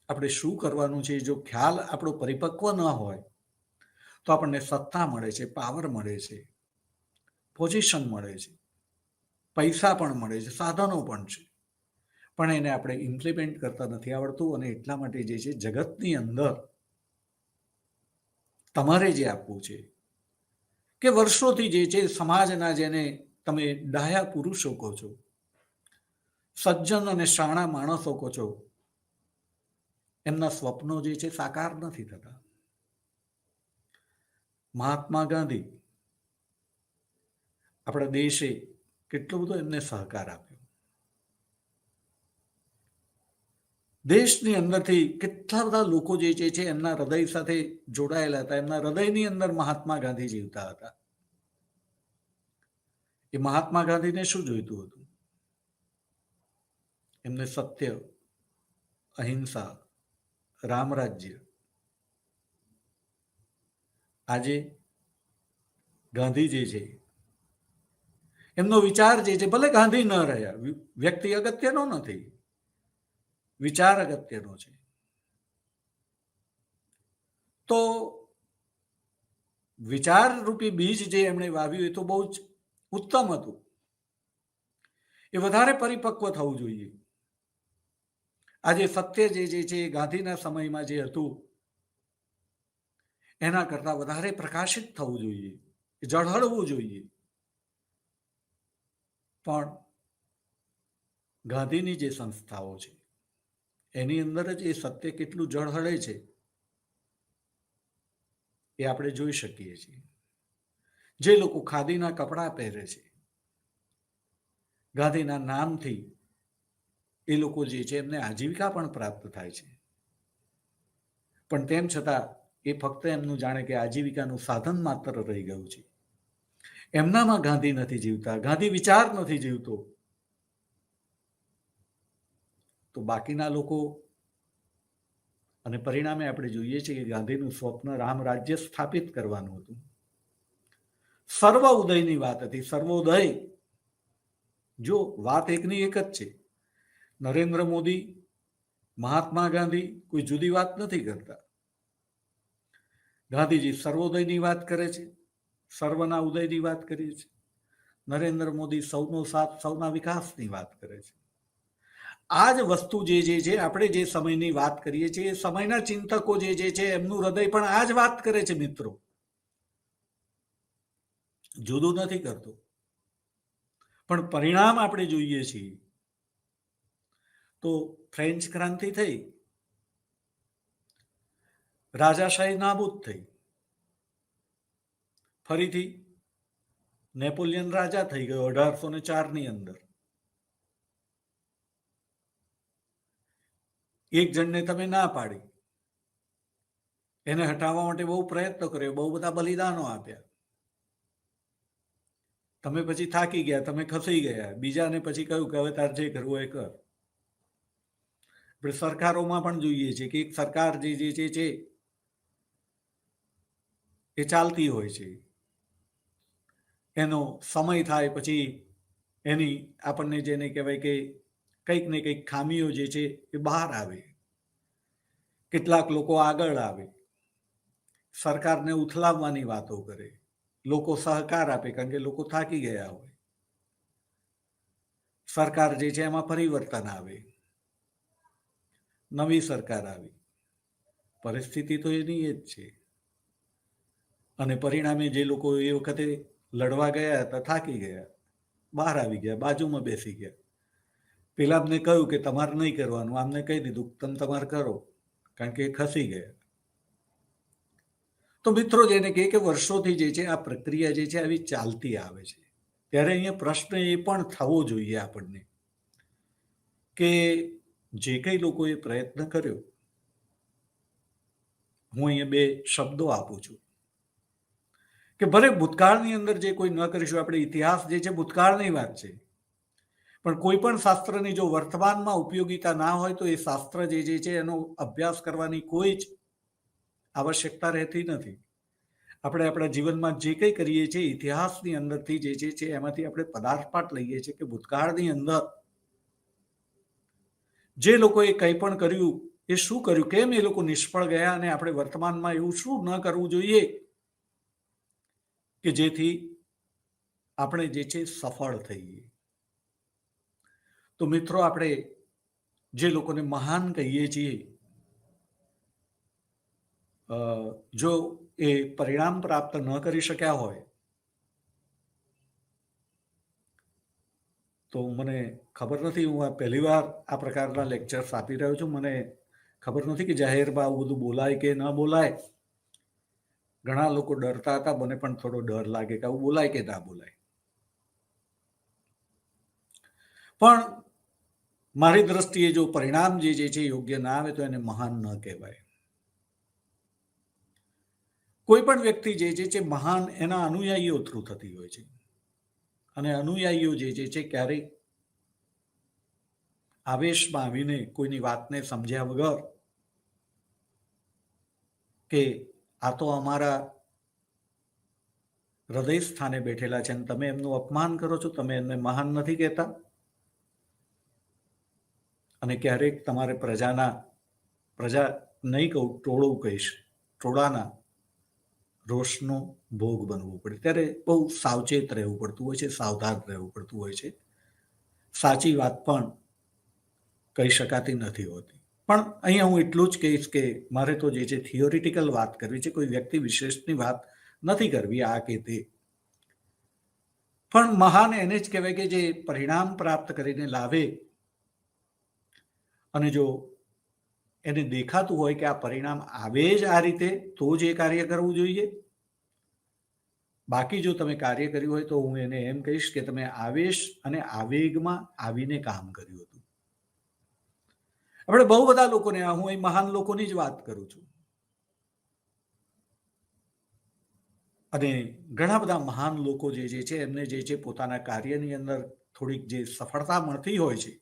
આપણે શું કરવાનું છે જો ખ્યાલ આપણો પરિપક્વ ન હોય તો આપણને સત્તા મળે છે, પાવર મળે છે, પોઝિશન મળે છે, પૈસા પણ મળે છે, સાધનો પણ છે, પણ એને આપણે ઇમ્પ્લિમેન્ટ કરતા નથી આવડતું. અને એટલા માટે જે છે જગતની અંદર તમારે જે આપવું છે કે વર્ષોથી જે છે સમાજના જેને તમે ડાયા પુરુષો કહો છો, સજ્જન અને શાણા માણસો કહો છો, એમના સ્વપ્નો જે છે સાકાર નથી થતા. મહાત્મા ગાંધી આપણા દેશે કેટલો બધો એમને સહકાર આપ્યો. દેશની અંદરથી કેટલા બધા લોકો જે છે એમના હૃદય સાથે જોડાયેલા હતા. એમના હૃદયની અંદર મહાત્મા ગાંધી જીવતા હતા. એ મહાત્મા ગાંધીને શું જોઈતું હતું? એમને સત્ય, અહિંસા, રામરાજ્ય. આજે ગાંધી જે છે એમનો વિચાર જે છે, ભલે ગાંધી ન રહ્યા, વ્યક્તિ અગત્યનો નથી, વિચાર અગત્યનો છે. તો વિચાર રૂપી બીજ જે એમણે વાવ્યું એ તો બહુ જ ઉત્તમ હતું. એ વધારે પરિપક્વ થવું જોઈએ. આજે સત્ય જે છે ગાંધીના સમયમાં જે હતું એના કરતા વધારે પ્રકાશિત થવું જોઈએ, ઝળહળવું જોઈએ. પણ ગાંધીની જે સંસ્થાઓ છે એની અંદર જ એ સત્ય કેટલું ઝળહળે છે એ આપણે જોઈ શકીએ છીએ. જે લોકો ખાદીના કપડાં પહેરે છે, ગાંધીના નામથી એ લોકો જે છે એમને આજીવિકા પણ પ્રાપ્ત થાય છે, પણ તેમ છતાં એ ફક્ત એમનું જાણે કે આજીવિકાનું સાધન માત્ર રહી ગયું છે. એમનામાં ગાંધી નથી જીવતા, ગાંધી વિચાર નથી જીવતો. તો બાકીના લોકો, અને પરિણામે આપણે જોઈએ છીએ કે ગાંધીનું સ્વપ્ન રામ રાજ્ય સ્થાપિત કરવાનું હતું. સર્વ ઉદયની વાત હતી. સર્વોદય, જો વાત એકની એક જ છે. નરેન્દ્ર મોદી, મહાત્મા ગાંધી કોઈ જુદી વાત નથી કરતા. ગાંધીજી સર્વોદયની વાત કરે છે, સર્વના ઉદયની વાત કરીએ છે. નરેન્દ્ર મોદી સૌનો સાથ, સૌના વિકાસની વાત કરે છે. આ જ વસ્તુ જે છે આપણે જે સમયની વાત કરીએ છીએ, એ સમયના ચિંતકો જે છે એમનું હૃદય પણ આ જ વાત કરે છે મિત્રો, જુદું નથી કરતું. પણ પરિણામ આપણે જોઈએ છીએ તો ફ્રેન્ચ ક્રાંતિ થઈ, રાજાશાહી નાબૂદ થઈ, ફરીથી નેપોલિયન રાજા થઈ ગયો 1804ની અંદર. એક જણને તમે ના પાડી, એને હટાવવા માટે બહુ પ્રયત્ન કર્યો, બહુ બધા બલિદાનો આપ્યા. તમે પછી થાકી ગયા, તમે ખસી ગયા, બીજાને પછી કહ્યું કે હવે તાર જે કરવું એ કર. આપણે સરકારોમાં પણ જોઈએ છીએ કે એક સરકાર જે છે એ ચાલતી હોય છે, એનો સમય થાય પછી એની આપણને જેને કહેવાય કે કંઈક ને કંઈક ખામીઓ જે છે એ બહાર આવે. કેટલાક લોકો આગળ આવે, સરકારને ઉથલાવવાની વાતો કરે, લોકો સહકાર આપે કારણ કે લોકો થાકી ગયા હોય. સરકાર જે છે એમાં પરિવર્તન આવે, નવી સરકાર આવી, પરિસ્થિતિ તો એની એ જ છે. અને પરિણામે જે લોકો એ વખતે લડવા ગયા હતા થાકી ગયા, બહાર આવી ગયા, બાજુમાં બેસી ગયા. પેલા અમને કહ્યું કે તમારે નહીં કરવાનું, આમને કહી દીધું તમે તમારે કરો, કારણ કે એ ખસી ગયા. તો મિત્રો જેને કહે કે વર્ષોથી જે છે આ પ્રક્રિયા જે છે આવી ચાલતી આવે છે. ત્યારે અહીંયા પ્રશ્ન એ પણ થવો જોઈએ આપણને કે જે કંઈ લોકોએ પ્રયત્ન કર્યો, હું અહીંયા બે શબ્દો આપું છું કે ભલે ભૂતકાળની અંદર જે કોઈ ન કરીશું, આપણે ઇતિહાસ જે છે ભૂતકાળની વાત છે, પણ કોઈ પણ શાસ્ત્રની જો વર્તમાનમાં ઉપયોગિતા ના હોય તો એ શાસ્ત્ર જે છે એનો અભ્યાસ કરવાની કોઈ જ આવશ્યકતા રહેતી નથી. આપણે આપણા જીવનમાં જે કંઈ કરીએ છીએ ઇતિહાસની અંદરથી જે છે એમાંથી આપણે પદાર્થપાઠ લઈએ છીએ કે ભૂતકાળની અંદર જે લોકોએ કંઈ પણ કર્યું એ શું કર્યું, કેમ એ લોકો નિષ્ફળ ગયા, અને આપણે વર્તમાનમાં એવું શું ન કરવું જોઈએ કે જેથી આપણે જે છે સફળ થઈએ. તો મિત્રો, આપણે જે લોકોને મહાન કહીએ છીએ, જો એ પરિણામ પ્રાપ્ત ન કરી શક્યા હોય તો મને ખબર નથી, હું આ પહેલી વાર આ પ્રકારના લેક્ચર્સ આપી રહ્યો છું. મને ખબર નથી કે જાહેરમાં આવું બધું બોલાય કે ન બોલાય. ઘણા લોકો ડરતા હતા, મને પણ થોડો ડર લાગે કે આવું બોલાય કે ના બોલાય. પણ મારી દ્રષ્ટિએ જો પરિણામ જે છે યોગ્ય ના આવે તો એને મહાન ન કહેવાય. કોઈ પણ વ્યક્તિ જે છે મહાન એના અનુયાયીઓ થ્રુ થતી હોય છે, અને અનુયાયીઓ જે છે ક્યારેય આવેશમાં આવીને કોઈની વાતને સમજ્યા વગર કે આ તો અમારા હૃદય સ્થાને બેઠેલા છે અને તમે એમનું અપમાન કરો છો, તમે એમને મહાન નથી કહેતા, અને ક્યારેક તમારે પ્રજા નહીં કહું, ટોળું કહીશ, ટોળાના રોષનો ભોગ બનવું પડે. ત્યારે બહુ સાવચેત રહેવું પડતું હોય છે, સાવધાન રહેવું પડતું હોય છે. સાચી વાત પણ કહી શકાતી નથી હોતી. પણ અહીંયા હું એટલું જ કહીશ કે મારે તો જે છે થિયોરિટિકલ વાત કરવી છે, કોઈ વ્યક્તિ વિશેષની વાત નથી કરવી આ કે તે. પણ મહાન એને જ કહેવાય કે જે પરિણામ પ્રાપ્ત કરીને લાવે, અને જો એને દેખાતું હોય કે આ પરિણામ આવે જ આ રીતે તો જ એ કાર્ય કરવું જોઈએ. બાકી જો તમે કાર્ય કર્યું હોય તો હું એને એમ કહીશ કે તમે આવેશ અને આવેગમાં આવીને કામ કર્યું હતું. આપણે બહુ બધા લોકોને, હું અહીં મહાન લોકોની જ વાત કરું છું, અને ઘણા બધા મહાન લોકો જે છે એમને જે છે પોતાના કાર્યની અંદર થોડીક જે સફળતા મળતી હોય છે,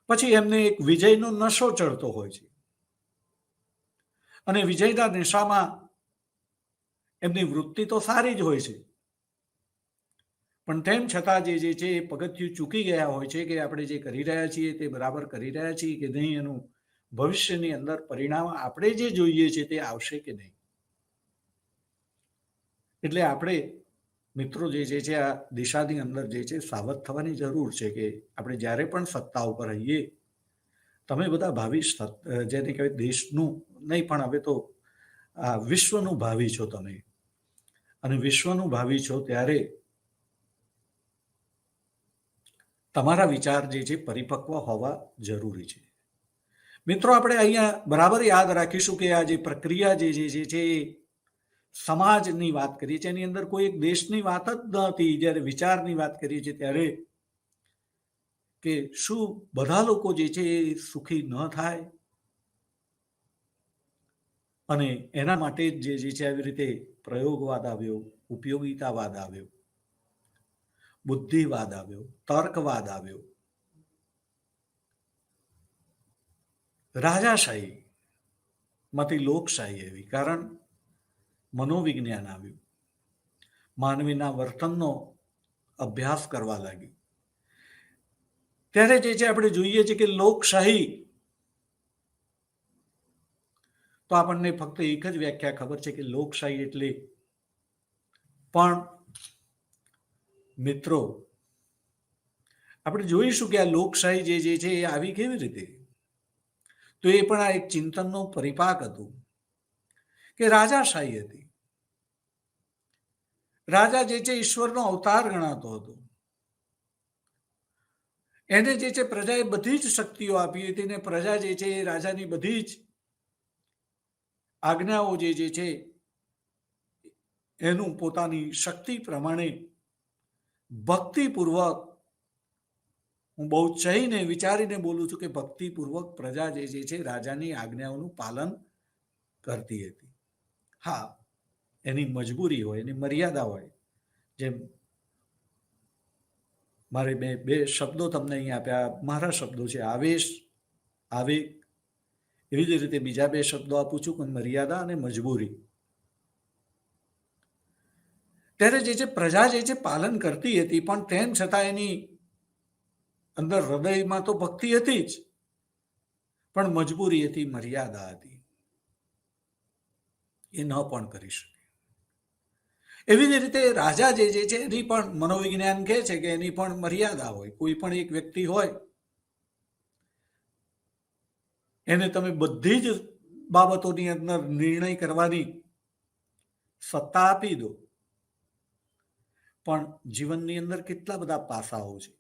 પછી એમને એક વિજયનો નશો ચડતો હોય છે, અને વિજયના નશામાં એમની વૃત્તિ તો સારી જ હોય છે, પણ તેમ છતાં જે છે એ પગથિયું ચૂકી ગયા હોય છે કે આપણે જે કરી રહ્યા છીએ તે બરાબર કરી રહ્યા છીએ કે નહીં, એનું ભવિષ્યની અંદર પરિણામ આપણે જે જોઈએ છે તે આવશે કે નહીં. એટલે આપણે મિત્રો જે છે આ દિશાની અંદર જે છે સાવધ થવાની જરૂર છે કે આપણે જ્યારે પણ સત્તા ઉપર રહીએ, તમે બધા ભાવિ, જેને કહેવાય દેશનું નહીં પણ હવે તો આ વિશ્વનું ભાવિ છો તમે, અને વિશ્વનું ભાવિ છો ત્યારે તમારા વિચાર જે છે પરિપક્વ હોવા જરૂરી છે. મિત્રો, આપણે અહીંયા બરાબર યાદ રાખીશું કે આ જે પ્રક્રિયા જે છે એ સમાજની વાત કરીએ છીએ, એની અંદર કોઈ એક દેશની વાત જ ન હતી. જ્યારે વિચારની વાત કરીએ છીએ ત્યારે કે શું બધા લોકો જે છે એ સુખી ન થાય, અને એના માટે જ જે છે આવી રીતે પ્રયોગવાદ આવ્યો, ઉપયોગિતાવાદ આવ્યો, બુદ્ધિવાદ આવ્યો, તર્કવાદ આવ્યો, રાજાશાહી માંથી લોકશાહી આવી, કારણ મનોવિજ્ઞાન આવ્યું, માનવીના વર્તનનો અભ્યાસ કરવા લાગ્યું. ત્યારે જે છે આપણે જોઈએ છીએ કે લોકશાહી તો આપણને ફક્ત એક જ વ્યાખ્યા ખબર છે કે લોકશાહી એટલે, પણ મિત્રો આપણે જોઈશું કે આ લોકશાહી જે છે એ આવી કેવી રીતે. તો એ પણ આ એક ચિંતનનો પરિપાક હતું કે રાજાશાહી હતી. રાજા જે છે ઈશ્વરનો અવતાર ગણાતો હતો. એને જે છે પ્રજાએ બધી જ શક્તિઓ આપી હતી, ને પ્રજા જે છે એ રાજાની બધી જ આજ્ઞાઓ જે છે એનું પોતાની શક્તિ પ્રમાણે ભક્તિપૂર્વક, હું બહુ ચાહીને વિચારીને બોલું છું કે ભક્તિપૂર્વક પ્રજા જે છે રાજાની આજ્ઞાઓનું પાલન કરતી હતી. હા, એની મજબૂરી હોય, એની મર્યાદા હોય. જેમ મારે મેં બે શબ્દો તમને અહીંયા આપ્યા, મારા શબ્દો છે આવેશ, આવેગ. એવી જ રીતે બીજા બે શબ્દો આપું છું કે મર્યાદા અને મજબૂરી. ત્યારે જે છે પ્રજા જે છે પાલન કરતી હતી, પણ તેમ છતાં એની અંદર હૃદયમાં તો ભક્તિ હતી જ, પણ મજબૂરી હતી, મર્યાદા હતી. એ ન પણ કરી શકે. એવી જ રીતે રાજા જે છે એની પણ મનોવિજ્ઞાન કહે છે કે એની પણ મર્યાદા હોય. કોઈ પણ એક વ્યક્તિ હોય, એને તમે બધી જ બાબતોની અંદર નિર્ણય કરવાની સત્તા આપી દો, પણ જીવનની અંદર કેટલા બધા પાસાઓ છે.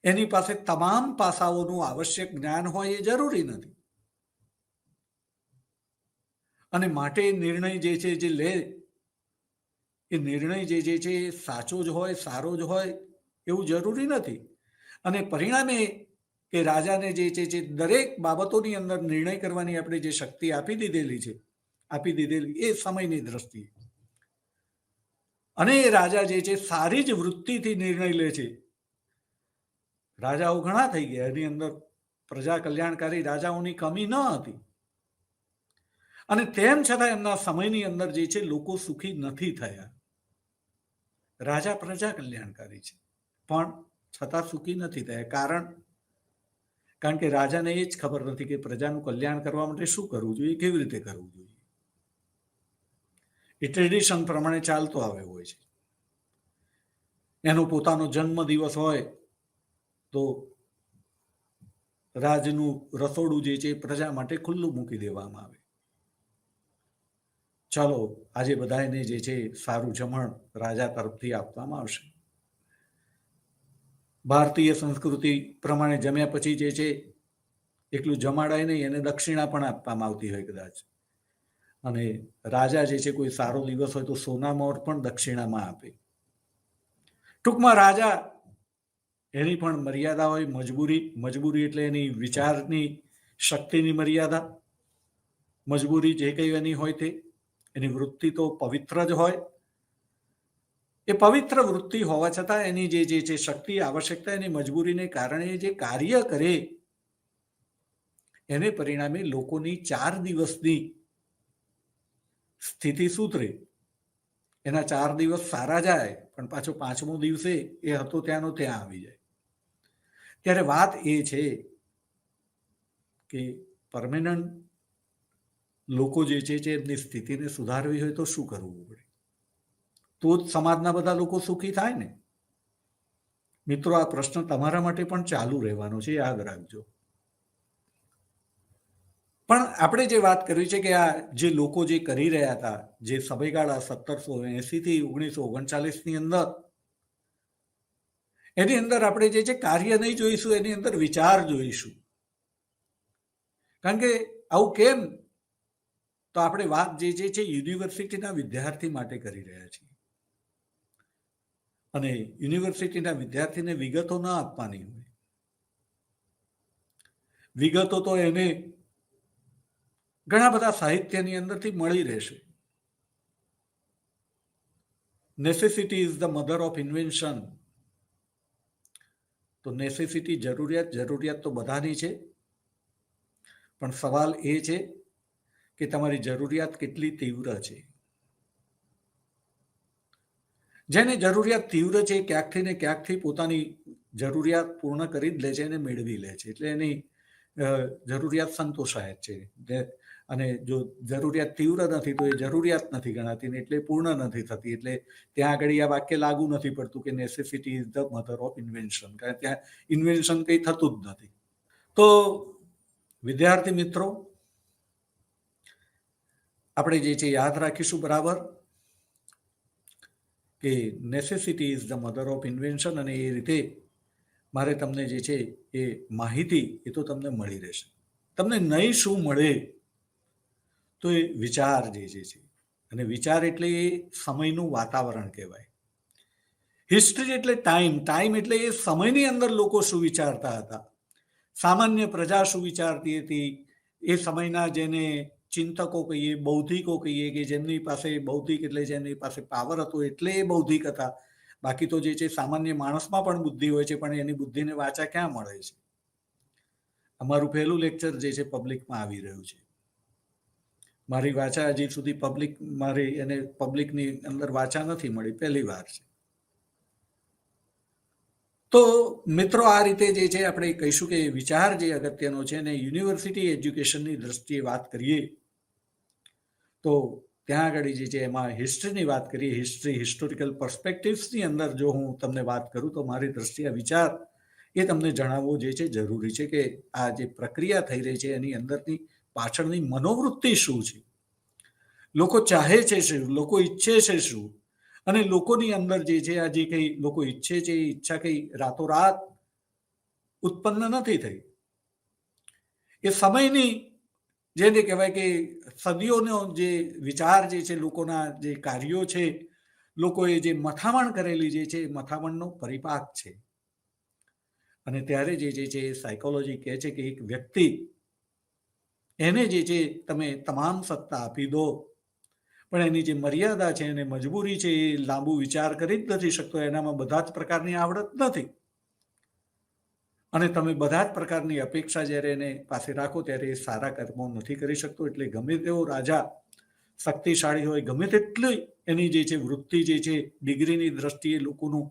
એની પાસે તમામ પાસાઓનું આવશ્યક જ્ઞાન હોય એ જરૂરી નથી. અને માટે નિર્ણય જે છે જે લે, એ નિર્ણય જે છે એ સાચો જ હોય, સારો જ હોય એવું જરૂરી નથી. અને પરિણામે કે રાજાને જે છે જે દરેક બાબતોની અંદર નિર્ણય કરવાની આપણે જે શક્તિ આપી દીધેલી એ સમયની દ્રષ્ટિએ. અને એ રાજા જે છે સારી જ વૃત્તિથી નિર્ણય લે છે. રાજાઓ ઘણા થઈ ગયા, એની અંદર પ્રજા કલ્યાણકારી રાજાઓની કમી ન હતી. અને તેમ છતાં એમના સમયની અંદર જે છે લોકો સુખી નથી થયા. રાજા પ્રજા કલ્યાણકારી છે, પણ છતાં સુખી નથી થયા. કારણ કે રાજાને એ જ ખબર નથી કે પ્રજાનું કલ્યાણ કરવા માટે શું કરવું જોઈએ, કેવી રીતે કરવું જોઈએ. એ ટ્રેડિશન પ્રમાણે ચાલતો આવ્યો હોય છે. એનો પોતાનો જન્મ દિવસ હોય તો રાજનું રસોડું જે છે પ્રજા માટે ખુલ્લું મૂકી દેવામાં આવે. ચાલો, આજે બધાને જે છે સારું જમણ રાજા તરફથી આપવામાં આવશે. ભારતીય સંસ્કૃતિ પ્રમાણે જમ્યા પછી જે છે એકલું જમાડાય નહીં, એને દક્ષિણા પણ આપવામાં આવતી હોય કદાચ. અને રાજા જે છે કોઈ સારો દિવસ હોય તો સોનામોર પણ દક્ષિણામાં આપે. ટૂંકમાં રાજા, એની પણ મર્યાદા હોય, મજબૂરી એટલે એની વિચારની શક્તિની મર્યાદા. મજબૂરી જે કંઈ એની હોય તે, એની વૃત્તિ તો પવિત્ર જ હોય. એ પવિત્ર વૃત્તિ હોવા છતાં એની જે છે શક્તિ, આવશ્યકતા, એની મજબૂરીને કારણે જે કાર્ય કરે એને પરિણામે લોકોની 4 દિવસની સ્થિતિ સુધરે. એના 4 દિવસ સારા જાય, પણ પાછો 5મો દિવસે એ હતો ત્યાંનો ત્યાં આવી જાય. ત્યારે વાત એ છે કે પરમેનન્ટ લોકો જે છે એમની સ્થિતિને સુધારવી હોય તો શું કરવું પડે, તો જ સમાજના બધા લોકો સુખી થાય ને. મિત્રો, આ પ્રશ્ન તમારા માટે પણ ચાલુ રહેવાનો છે, યાદ રાખજો. પણ આપણે જે વાત કરવી છે કે આ જે લોકો જે કરી રહ્યા હતા, જે સમયગાળા 1780 થી 1939ની અંદર, એની અંદર આપણે જે છે કાર્ય નહીં જોઈશું, એની અંદર વિચાર જોઈશું. કારણ કે આવું કેમ, તો આપણે વાત જે છે યુનિવર્સિટીના વિદ્યાર્થી માટે કરી રહ્યા છીએ. અને યુનિવર્સિટીના વિદ્યાર્થીને વિગતો ન આપવાની હોય. વિગતો તો એને ઘણા બધા સાહિત્યની અંદરથી મળી રહેશે. Necessity is the mother of invention. તો નેસેસિટી, જરૂરિયાત તો બધાની છે, પણ સવાલ એ છે કે તમારી જરૂરિયાત કેટલી તીવ્ર છે. જેને જરૂરિયાત તીવ્ર છે ક્યાંકથી ને ક્યાંકથી પોતાની જરૂરિયાત પૂર્ણ કરી જ લે છે, એને મેળવી લે છે, એટલે એની જરૂરિયાત સંતોષાય છે. અને જો જરૂરિયાત તીવ્ર નથી તો એ જરૂરિયાત નથી ગણાતી, એટલે પૂર્ણ નથી થતી. એટલે ત્યાં આગળ આ વાક્ય લાગુ નથી પડતું કે necessity is the mother of invention, કારણ કે ત્યાં ઇન્વેન્શન કંઈ થતું જ નથી. તો વિદ્યાર્થી મિત્રો, આપણે જે છે યાદ રાખીશું બરાબર કે necessity is the mother of invention. અને એ રીતે મારે તમને જે છે એ માહિતી એ તો તમને મળી રહેશે. તમને નહીં શું મળે, તો એ વિચાર જે છે, અને વિચાર એટલે એ સમયનું વાતાવરણ કહેવાય. હિસ્ટ્રી એટલે ટાઈમ, ટાઈમ એટલે એ સમયની અંદર લોકો શું વિચારતા હતા, સામાન્ય પ્રજા શું વિચારતી હતી, એ સમયના જેને ચિંતકો કહીએ, બૌદ્ધિકો કહીએ, કે જેમની પાસે બૌદ્ધિક એટલે જેમની પાસે પાવર હતો એટલે એ બૌદ્ધિક હતા. બાકી તો જે છે સામાન્ય માણસમાં પણ બુદ્ધિ હોય છે, પણ એની બુદ્ધિને વાચા ક્યાં મળે છે. અમારું પહેલું લેક્ચર જે છે પબ્લિકમાં આવી રહ્યું છે. મારી વાચા હજી સુધી પબ્લિકની અંદર વાચા નથી મળી, પહેલી વાર છે. તો મિત્રો, આ રીતે જે છે આપણે કહીશું કે વિચાર જે અગત્યનો છે, અને યુનિવર્સિટી એજ્યુકેશનની દ્રષ્ટિએ વાત કરીએ તો ત્યાં આગળ જે છે એમાં હિસ્ટ્રીની વાત કરીએ, હિસ્ટોરિકલ પર્સપેક્ટિવ્સની અંદર જો હું તમને વાત કરું તો મારી દ્રષ્ટિએ વિચાર એ તમને જણાવવો જે છે જરૂરી છે કે આ જે પ્રક્રિયા થઈ રહી છે એની અંદરની પાછળની મનોવૃત્તિ શું છે, લોકો ચાહે છે શું, લોકો ઈચ્છે છે શું, અને લોકોની અંદર જે છે આ જે કંઈ લોકો ઈચ્છે છે એ ઈચ્છા કંઈ રાતોરાત ઉત્પન્ન નથી થઈ. એ સમયની જેને કહેવાય કે સદીઓનો જે વિચાર જે છે, લોકોના જે કાર્યો છે, લોકોએ જે મથામણ કરેલી જે છે એ મથામણનો પરિપાક છે. અને ત્યારે જે છે સાયકોલોજી કહે છે કે એક વ્યક્તિ એને જે છે તમે તમામ સત્તા આપી દો, પણ એની જે મર્યાદા છે, એને મજબૂરી છે, એ લાંબુ વિચાર કરી જ નથી શકતો, એનામાં બધા જ પ્રકારની આવડત નથી. અને તમે બધા જ પ્રકારની અપેક્ષા જ્યારે એને પાસે રાખો ત્યારે એ સારા કર્મો નથી કરી શકતો. એટલે ગમે તેવો રાજા શક્તિશાળી હોય, ગમે તેટલી એની જે છે વૃત્તિ જે છે, ડિગ્રીની દ્રષ્ટિએ લોકોનું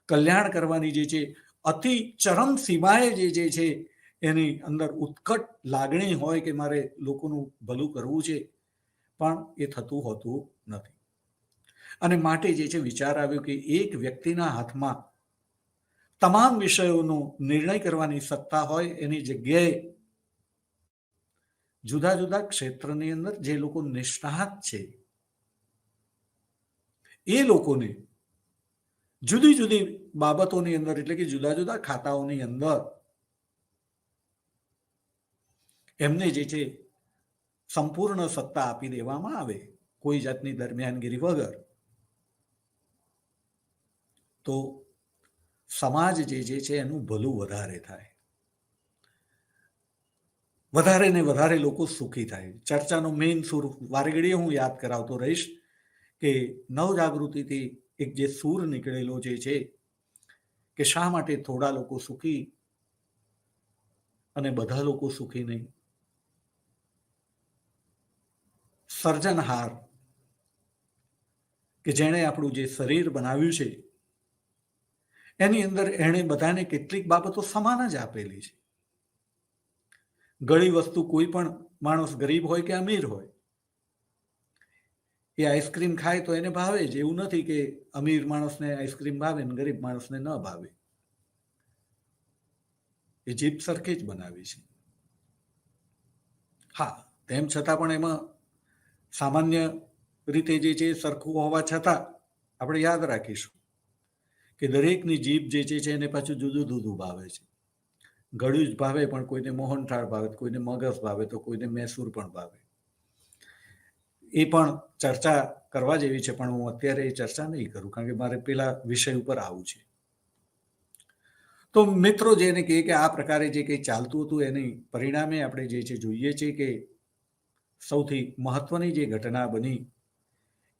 કલ્યાણ કરવાની જે છે અતિ ચરમ સીમાએ જે છે એની અંદર ઉત્કટ લાગણી હોય કે મારે લોકોનું ભલું કરવું છે, પણ એ થતું હોતું નથી. અને માટે જે છે વિચાર આવ્યો કે એક વ્યક્તિના હાથમાં તમામ વિષયોનો નિર્ણય કરવાની સત્તા હોય, એની જગ્યાએ જુદા જુદા ક્ષેત્રની અંદર જે લોકો નિષ્ણાત છે એ લોકોને જુદી જુદી બાબતોની અંદર, એટલે કે જુદા જુદા ખાતાઓની અંદર એમને જે છે સંપૂર્ણ સત્તા આપી દેવામાં આવે, કોઈ જાતની દરમિયાનગીરી વગર. તો સમાજ જે છે એનું ભલું વધારે થાય, વધારે ને વધારે લોકો સુખી થાય. ચર્ચાનો મેઇન સૂર વારેઘડીએ હું યાદ કરાવતો રહીશ કે નવજાગૃતિથી એક જે સૂર નીકળેલો જે છે કે શા માટે થોડા લોકો સુખી અને બધા લોકો સુખી નહીં. સર્જનહાર કે જેણે આપણું જે શરીર બનાવ્યું છે એની અંદર એણે બધાને કેટલીક બાબતો સમાન જ આપેલી છે. ગળી વસ્તુ કોઈ પણ માણસ ગરીબ હોય કે અમીર હોય, એ આઈસ્ક્રીમ ખાય તો એને ભાવે જ. એવું નથી કે અમીર માણસને આઈસ્ક્રીમ ભાવે ને ગરીબ માણસને ન ભાવે. એ જીભ સરખી જ બનાવી છે. હા, તેમ છતાં પણ એમાં સામાન્ય રીતે જે છે સરખું હોવા છતાં આપણે યાદ રાખીશું કે દરેકની જીભ જે છે એને પાછું જુદું જુદું ભાવે છે. ગળ્યું જ ભાવે, પણ કોઈને મોહનથાળ ભાવે, કોઈને મગસ ભાવે, તો કોઈને મૈસૂર પણ ભાવે. એ પણ ચર્ચા કરવા જેવી છે, પણ હું અત્યારે એ ચર્ચા નહીં કરું, કારણ કે મારે પેલા વિષય ઉપર આવું છે. તો મિત્રો, જેને કહે કે આ પ્રકારે જે કંઈ ચાલતું હતું એની પરિણામે આપણે જે છે જોઈએ છીએ કે સૌથી મહત્વની જે ઘટના બની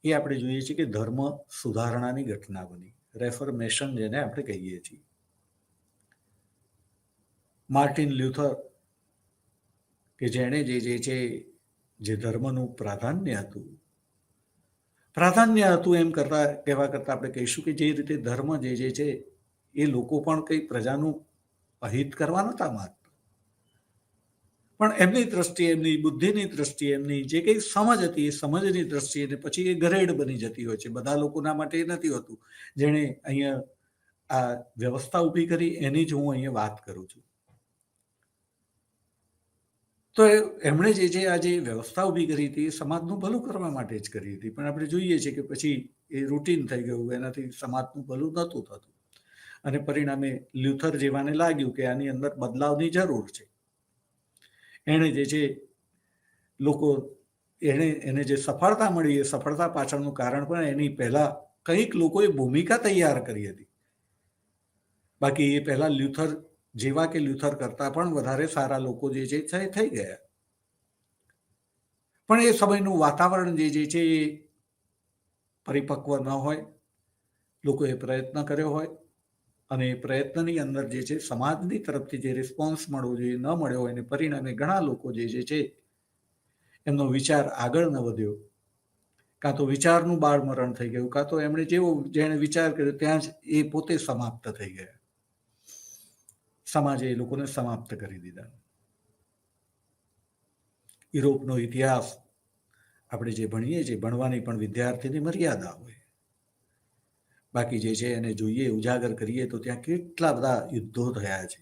એ આપણે જોઈએ છીએ કે ધર્મ સુધારણાની ઘટના બની, રેફોર્મેશન જેને આપણે કહીએ છીએ. માર્ટિન લ્યુથર કે જેણે જે છે જે ધર્મનું પ્રાધાન્ય હતું એમ કહેવા કરતા આપણે કહીશું કે જે રીતે ધર્મ જે છે એ લોકો પણ કંઈ પ્રજાનું અહિત કરવા નહોતા માંગતા, પણ એમની દ્રષ્ટિએ, એમની બુદ્ધિની દ્રષ્ટિએ, એમની જે કંઈ સમજ હતી એ સમજની દ્રષ્ટિએ પછી એ ગરેડ બની જતી હોય છે. બધા લોકોના માટે એ નથી હોતું. જેણે અહીંયા આ વ્યવસ્થા ઊભી કરી એની જ હું અહીંયા વાત કરું છું. તો એમણે જે છે આ જે વ્યવસ્થા ઊભી કરી હતી એ સમાજનું ભલું કરવા માટે જ કરી હતી, પણ આપણે જોઈએ છીએ કે પછી એ રૂટીન થઈ ગયું, એનાથી સમાજનું ભલું નહોતું થતું. અને પરિણામે લ્યુથર જેવાને લાગ્યું કે આની અંદર બદલાવની જરૂર છે. એણે જે છે એને જે સફળતા મળી, એ સફળતા પાછળનું કારણ પણ એની પહેલા કંઈક લોકોએ ભૂમિકા તૈયાર કરી હતી. બાકી એ પહેલા લ્યુથર જેવા કે લ્યુથર કરતા પણ વધારે સારા લોકો જે છે થઈ ગયા, પણ એ સમયનું વાતાવરણ જે છે એ પરિપક્વ ન હોય, લોકોએ પ્રયત્ન કર્યો હોય અને એ પ્રયત્નની અંદર જે છે સમાજની તરફથી જે રિસ્પોન્સ મળવો જોઈએ ન મળ્યો હોય, અને પરિણામે ઘણા લોકો જે છે એમનો વિચાર આગળ ન વધ્યો, કાં તો વિચારનું બાળમરણ થઈ ગયું, કાં તો એમણે જેણે વિચાર કર્યો ત્યાં જ એ પોતે સમાપ્ત થઈ ગયા, સમાજે એ લોકોને સમાપ્ત કરી દીધા. યુરોપનો ઇતિહાસ આપણે જે ભણીએ છીએ, ભણવાની પણ વિદ્યાર્થીની મર્યાદા હોય, બાકી જે છે એને જોઈએ, ઉજાગર કરીએ તો ત્યાં કેટલા બધા યુદ્ધો થયા છે,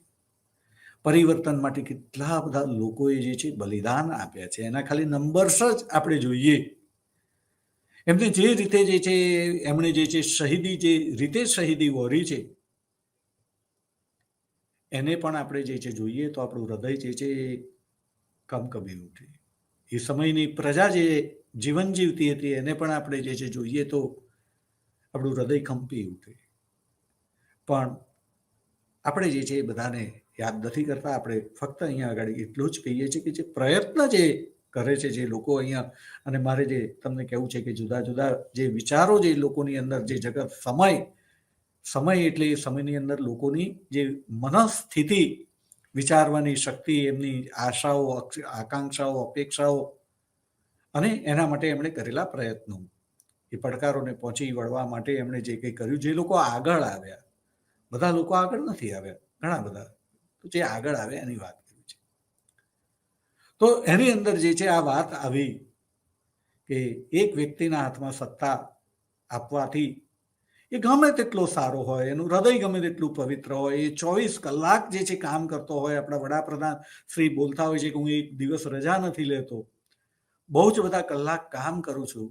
પરિવર્તન માટે કેટલા બધા લોકોએ જે છે બલિદાન આપ્યા છે. એના ખાલી નંબર્સ જ આપણે જોઈએ, એમને જે રીતે જે છે એમણે જે છે શહીદી જે રીતે શહીદી વહોરી છે એને પણ આપણે જે છે જોઈએ તો આપણું હૃદય જે છે એ કમકમી ઉઠે. એ સમયની પ્રજા જે જીવન જીવતી હતી એને પણ આપણે જે છે જોઈએ તો આપણું હૃદય કંપી ઉઠે. પણ આપણે જે છે એ બધાને યાદ નથી કરતા. આપણે ફક્ત અહીંયા આગળ એટલું જ કહીએ છીએ કે જે પ્રયત્ન જે કરે છે જે લોકો અહીંયા, અને મારે જે તમને કહેવું છે કે જુદા જુદા જે વિચારો જે લોકોની અંદર જે જગત સમય એટલે એ સમયની અંદર લોકોની જે મનસ્થિતિ, વિચારવાની શક્તિ, એમની આશાઓ, આકાંક્ષાઓ, અપેક્ષાઓ અને એના માટે એમણે કરેલા પ્રયત્નો, એ પડકારોને પહોંચી વળવા માટે એમણે જે કંઈ કર્યું, જે લોકો આગળ આવ્યા, બધા લોકો આગળ નથી આવ્યા, ઘણા બધા જે આગળ આવ્યા એની વાત કરી છે. તો એની અંદર જે છે આ વાત આવી કે એક વ્યક્તિના હાથમાં સત્તા આપવાથી એ ગમે તેટલો સારો હોય, એનું હૃદય ગમે તેટલું પવિત્ર હોય, એ 24 કલાક જે છે કામ કરતો હોય. આપણા વડાપ્રધાન શ્રી બોલતા હોય છે કે હું એક દિવસ રજા નથી લેતો, બહુ જ બધા કલાક કામ કરું છું.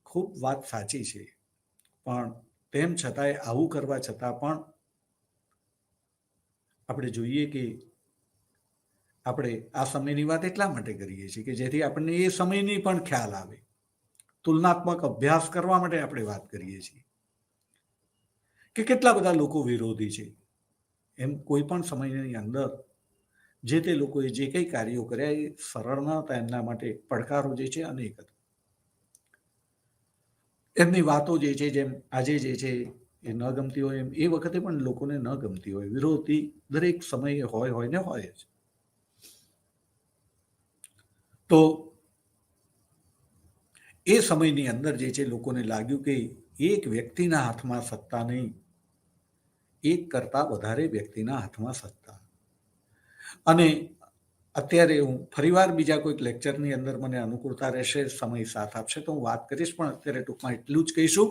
ખૂબ વાત સાચી છે, પણ તેમ છતાંય આવું કરવા છતાં પણ આપણે જોઈએ કે આપણે આ સમયની વાત એટલા માટે કરીએ છીએ કે જેથી આપણને એ સમયની પણ ખ્યાલ આવે. તુલનાત્મક અભ્યાસ કરવા માટે આપણે વાત કરીએ છીએ કે કેટલા બધા લોકો વિરોધી છે. એમ કોઈ પણ સમયની અંદર જે તે લોકોએ જે કંઈ કાર્યો કર્યા એ સરળ ન હતા, એમના માટે પડકારો જે છે અનેક હતા. એમની વાતો જે છે જેમ આજે જે છે એ ન ગમતી હોય એમ એ વખતે પણ લોકોને ન ગમતી હોય. વિરોધી દરેક સમયે હોય ને હોય જ. તો એ સમયની અંદર જે છે લોકોને લાગ્યું કે એક વ્યક્તિના હાથમાં સત્તા નહીં, એક કરતા વધારે વ્યક્તિના હાથમાં સત્તા. અને અત્યારે હું ફરીવાર બીજા કોઈક લેક્ચરની અંદર મને અનુકૂળતા રહેશે, સમય સાથ આપશે તો હું વાત કરીશ, પણ અત્યારે ટૂંકમાં એટલું જ કહીશું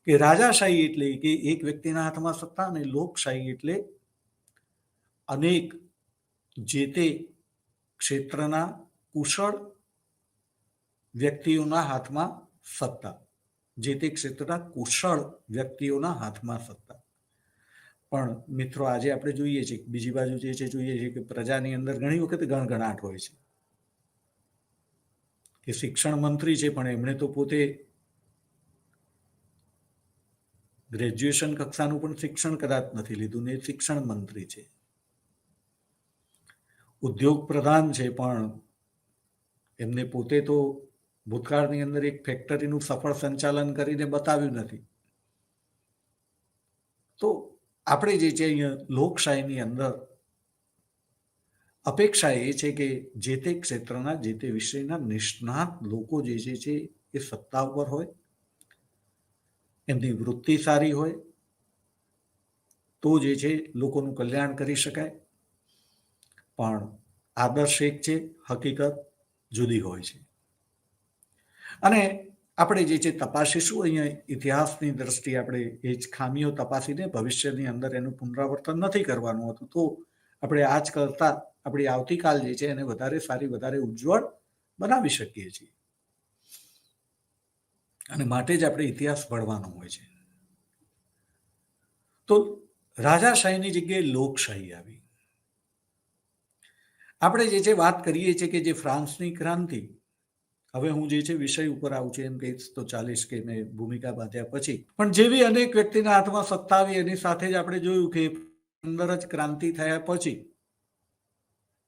કે રાજાશાહી એટલે કે એક વ્યક્તિના હાથમાં સત્તા, અને લોકશાહી એટલે અનેક જે તે ક્ષેત્રના કુશળ વ્યક્તિઓના હાથમાં સત્તા, જે તે ક્ષેત્રના કુશળ વ્યક્તિઓના હાથમાં સત્તા. પણ મિત્રો આજે આપણે જોઈએ છીએ બીજી બાજુ જે છે જોઈએ છીએ કે પ્રજાની અંદર ઘણી વખત ગણગણાટ હોય છે કે શિક્ષણ મંત્રી છે પણ એમણે તો પોતે ગ્રેજ્યુએશન કક્ષાનું પણ શિક્ષણ કદાચ નથી લીધું ને શિક્ષણ મંત્રી છે. ઉદ્યોગ પ્રધાન છે પણ એમને પોતે તો ભૂતકાળની અંદર એક ફેક્ટરીનું સફળ સંચાલન કરીને બતાવ્યું નથી. તો આપણે જે છે અહીંયા લોકશાહીની અંદર અપેક્ષા એ છે કે જે તે ક્ષેત્રના જે તે વિષયના નિષ્ણાત લોકો જે છે એ સત્તા ઉપર હોય, એમની વૃત્તિ સારી હોય તો જે છે લોકોનું કલ્યાણ કરી શકાય. પણ આદર્શ એક છે, હકીકત જુદી હોય છે. અને આપણે જે છે તપાસીશું અહીંયા ઇતિહાસની દ્રષ્ટિએ, આપણે એ જ ખામીઓ તપાસીને ભવિષ્યની અંદર એનું પુનરાવર્તન નથી કરવાનું હતું, તો આપણે આજ કરતા આપણી આવતીકાલ જે છે એને વધારે સારી, વધારે ઉજ્જવળ બનાવી શકીએ છીએ. અને માટે જ આપણે ઇતિહાસ ભણવાનો હોય છે. તો રાજાશાહીની જગ્યાએ લોકશાહી આવી. આપણે જે છે વાત કરીએ છીએ કે જે ફ્રાન્સની ક્રાંતિ, હવે હું જે છે વિષય ઉપર આવું છું એમ કહીશ તો ચાલીસ કે મેં ભૂમિકા બાંધ્યા પછી પણ જેવી અનેક વ્યક્તિના હાથમાં સત્તા આવી એની સાથે જ આપણે જોયું કે અંદર જ ક્રાંતિ થયા પછી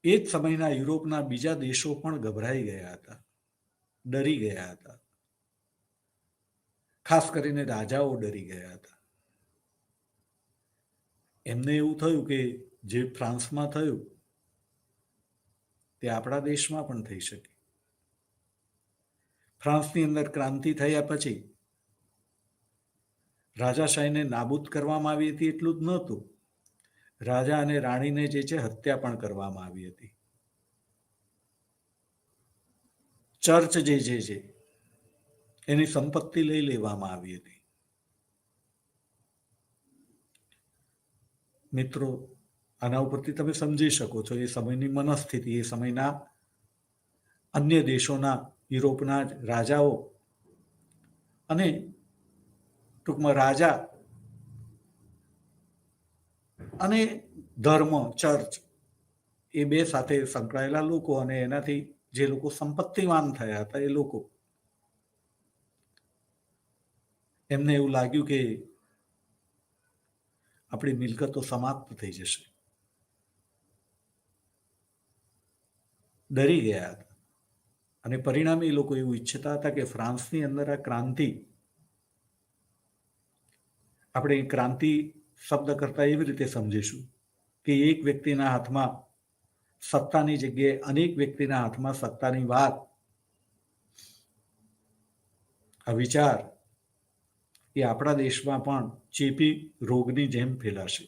એ જ સમયના યુરોપના બીજા દેશો પણ ગભરાઈ ગયા હતા, ડરી ગયા હતા. ખાસ કરીને રાજાઓ ડરી ગયા હતા. એમને એવું થયું કે જે ફ્રાન્સમાં થયું તે આપણા દેશમાં પણ થઈ શકે. ફ્રાન્સની અંદર ક્રાંતિ થયા પછી રાજાશાહીને નાબૂદ કરવામાં આવી હતી એટલું જ નહોતું, રાજા અને રાણીને જે છે હત્યા પણ કરવામાં આવી હતી. ચર્ચ જે છે એની સંપત્તિ લઈ લેવામાં આવી હતી. મિત્રો, આના ઉપરથી તમે સમજી શકો છો એ સમયની મનસ્થિતિ, એ સમયના અન્ય દેશોના, યુરોપના રાજાઓ અને ટૂંકમાં રાજા અને ધર્મ, ચર્ચ એ બે સાથે સંકળાયેલા લોકો અને એનાથી જે લોકો સંપત્તિવાન થયા હતા એ લોકો, એમને એવું લાગ્યું કે આપણી મિલકતો સમાપ્ત થઈ જશે, ડરી ગયા હતા. અને પરિણામે એ લોકો એવું ઈચ્છતા હતા કે ફ્રાન્સની અંદર આ ક્રાંતિ, આપણે ક્રાંતિ શબ્દ કરતા એવી રીતે સમજીશું કે એક વ્યક્તિના હાથમાં સત્તાની જગ્યાએ અનેક વ્યક્તિના હાથમાં સત્તાની વાત, આ વિચાર એ આપણા દેશમાં પણ ચેપી રોગની જેમ ફેલાશે.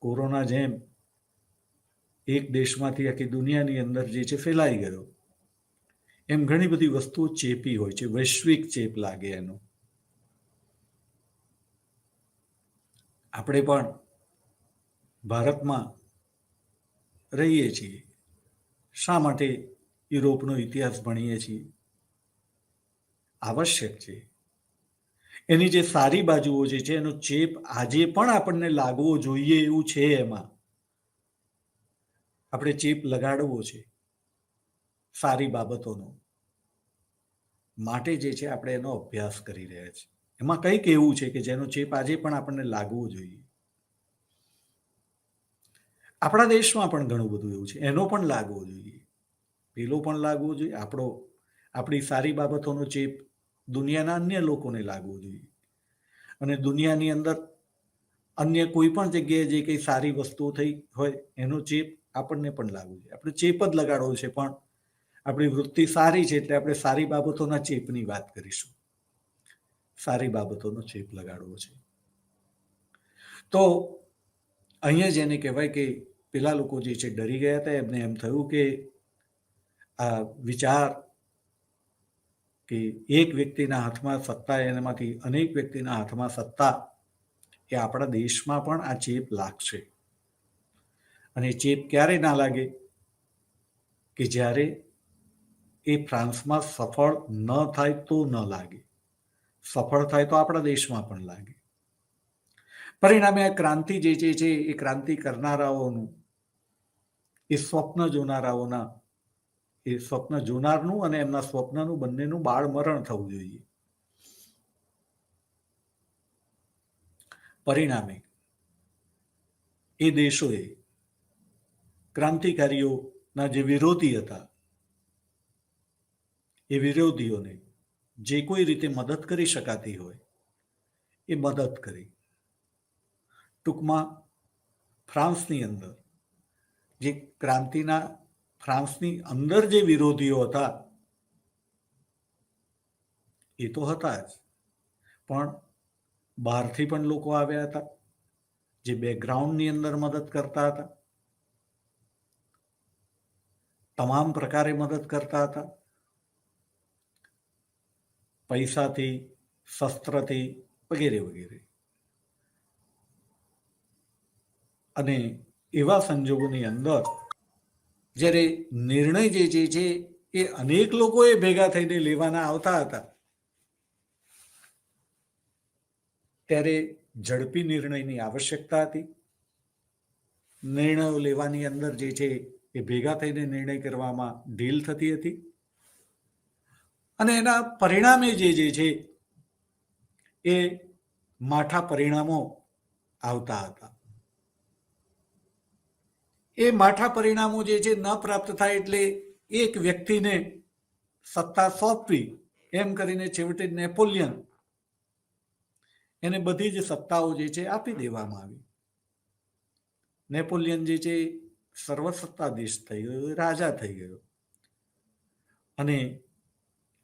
કોરોના જેમ એક દેશમાંથી આખી દુનિયાની અંદર જે છે ફેલાઈ ગયો, એમ ઘણી બધી વસ્તુઓ ચેપી હોય છે, વૈશ્વિક ચેપ લાગે એનો. આપણે પણ ભારતમાં રહીએ છીએ, શા માટે યુરોપનો ઇતિહાસ ભણીએ છીએ? આવશ્યક છે. એની જે સારી બાજુઓ જે છે એનો ચેપ આજે પણ આપણને લાગવો જોઈએ એવું છે. એમાં આપણે ચેપ લગાડવો છે સારી બાબતોનો, માટે જે છે આપણે એનો અભ્યાસ કરી રહ્યા છીએ. એમાં કંઈક એવું છે કે જેનો ચેપ આજે પણ આપણને લાગવો જોઈએ. આપણા દેશમાં પણ ઘણું બધું એવું છે, એનો પણ લાગવો જોઈએ, પેલો પણ લાગવો જોઈએ. આપણી સારી બાબતોનો ચેપ દુનિયાના અન્ય લોકોને લાગવો જોઈએ. અને દુનિયાની અંદર અન્ય કોઈ પણ જગ્યાએ જે કંઈ સારી વસ્તુઓ થઈ હોય એનો ચેપ આપણને પણ લાગવો જોઈએ. આપણે ચેપ જ લગાડવો છે, પણ આપણી વૃત્તિ સારી છે એટલે આપણે સારી બાબતોના ચેપની વાત કરીશું. સારી બાબતોનો ચેપ લગાડવો છે. તો અહીંયા જેને કહેવાય કે પેલા લોકો જે છે ડરી ગયા હતા, એમને એમ થયું કે આ વિચાર કે એક વ્યક્તિના હાથમાં સત્તા, એનામાંથી અનેક વ્યક્તિના હાથમાં સત્તા, એ આપણા દેશમાં પણ આ ચેપ લાગશે. અને ચેપ ક્યારે ના લાગે? કે જ્યારે એ ફ્રાન્સમાં સફળ ન થાય તો ન લાગે, સફળ થાય તો આપણા દેશમાં પણ લાગે. પરિણામે આ ક્રાંતિ જે છે એ ક્રાંતિ કરનારાઓનું, એ સ્વપ્ન જોનારાઓના, એ સ્વપ્ન જોનારનું અને એમના સ્વપ્નનું બંનેનું બાળમરણ થવું જોઈએ. પરિણામે એ દેશોએ ક્રાંતિકારીઓના જે વિરોધી હતા એ વિરોધીઓને જે કોઈ રીતે મદદ કરી શકાતી હોય એ મદદ કરી. ટૂંકમાં ફ્રાન્સની અંદર જે ફ્રાન્સની અંદર જે વિરોધીઓ હતા એ તો હતા જ, પણ બહારથી પણ લોકો આવ્યા હતા જે બેકગ્રાઉન્ડની અંદર મદદ કરતા હતા, તમામ પ્રકારે મદદ કરતા હતા, પૈસાથી, શસ્ત્રથી વગેરે વગેરે. અને એવા સંજોગોની અંદર જ્યારે નિર્ણય જે છે એ અનેક લોકોએ ભેગા થઈને લેવાના આવતા હતા, ત્યારે ઝડપી નિર્ણયની આવશ્યકતા હતી. નિર્ણયો લેવાની અંદર જે છે એ ભેગા થઈને નિર્ણય કરવામાં ઢીલ થતી હતી. અને એના પરિણામે જે છે એ માઠા પરિણામો આવતા હતા. એ માઠા પરિણામો જે છે ન પ્રાપ્ત થાય એટલે એક વ્યક્તિને સત્તા સોંપવી એમ કરીને છેવટે નેપોલિયન એને બધી જ સત્તાઓ જે છે આપી દેવામાં આવી. નેપોલિયન જે છે સર્વસત્તાધીશ થઈ ગયો, રાજા થઈ ગયો. અને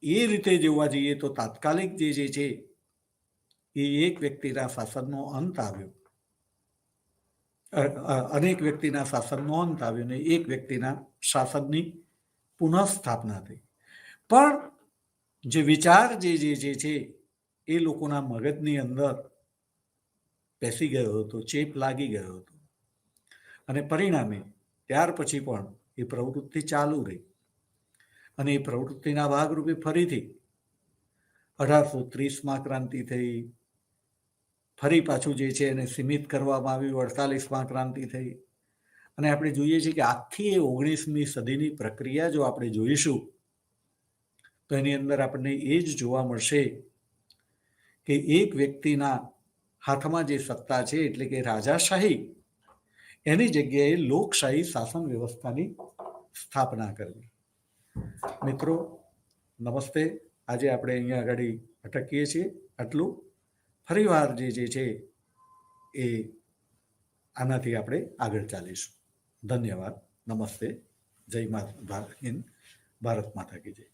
એ રીતે જોવા જઈએ તો તાત્કાલિક જે છે એ એક વ્યક્તિના શાસનનો અંત આવ્યો, અનેક વ્યક્તિના શાસનનો અંત આવ્યો ને એક વ્યક્તિના શાસનની પુનઃસ્થાપના થઈ. પણ જે વિચાર જે છે એ લોકોના મગજની અંદર બેસી ગયો હતો, ચેપ લાગી ગયો હતો અને પરિણામે ત્યાર પછી પણ એ પ્રવૃત્તિ ચાલુ રહી. અને એ પ્રવૃત્તિના ભાગરૂપે ફરીથી 1830માં ક્રાંતિ થઈ, ફરી પાછું જે છે એને સીમિત કરવામાં આવ્યું, 48માં ક્રાંતિ થઈ. અને આપણે જોઈએ છીએ કે આખી 19મી સદીની પ્રક્રિયા જો આપણે જોઈશું તો એની અંદર આપણને એ જ જોવા મળશે કે એક વ્યક્તિના હાથમાં જે સત્તા છે એટલે કે રાજાશાહી, એની જગ્યાએ લોકશાહી શાસન વ્યવસ્થાની સ્થાપના કરવી. મિત્રો નમસ્તે. આજે આપણે અહીંયા આગળ અટકીએ છીએ. આટલું. ફરીવાર જે છે એ આનાથી આપણે આગળ ચાલીશું. ધન્યવાદ. નમસ્તે. જય હિન્દ. ભારત માતા કી જય.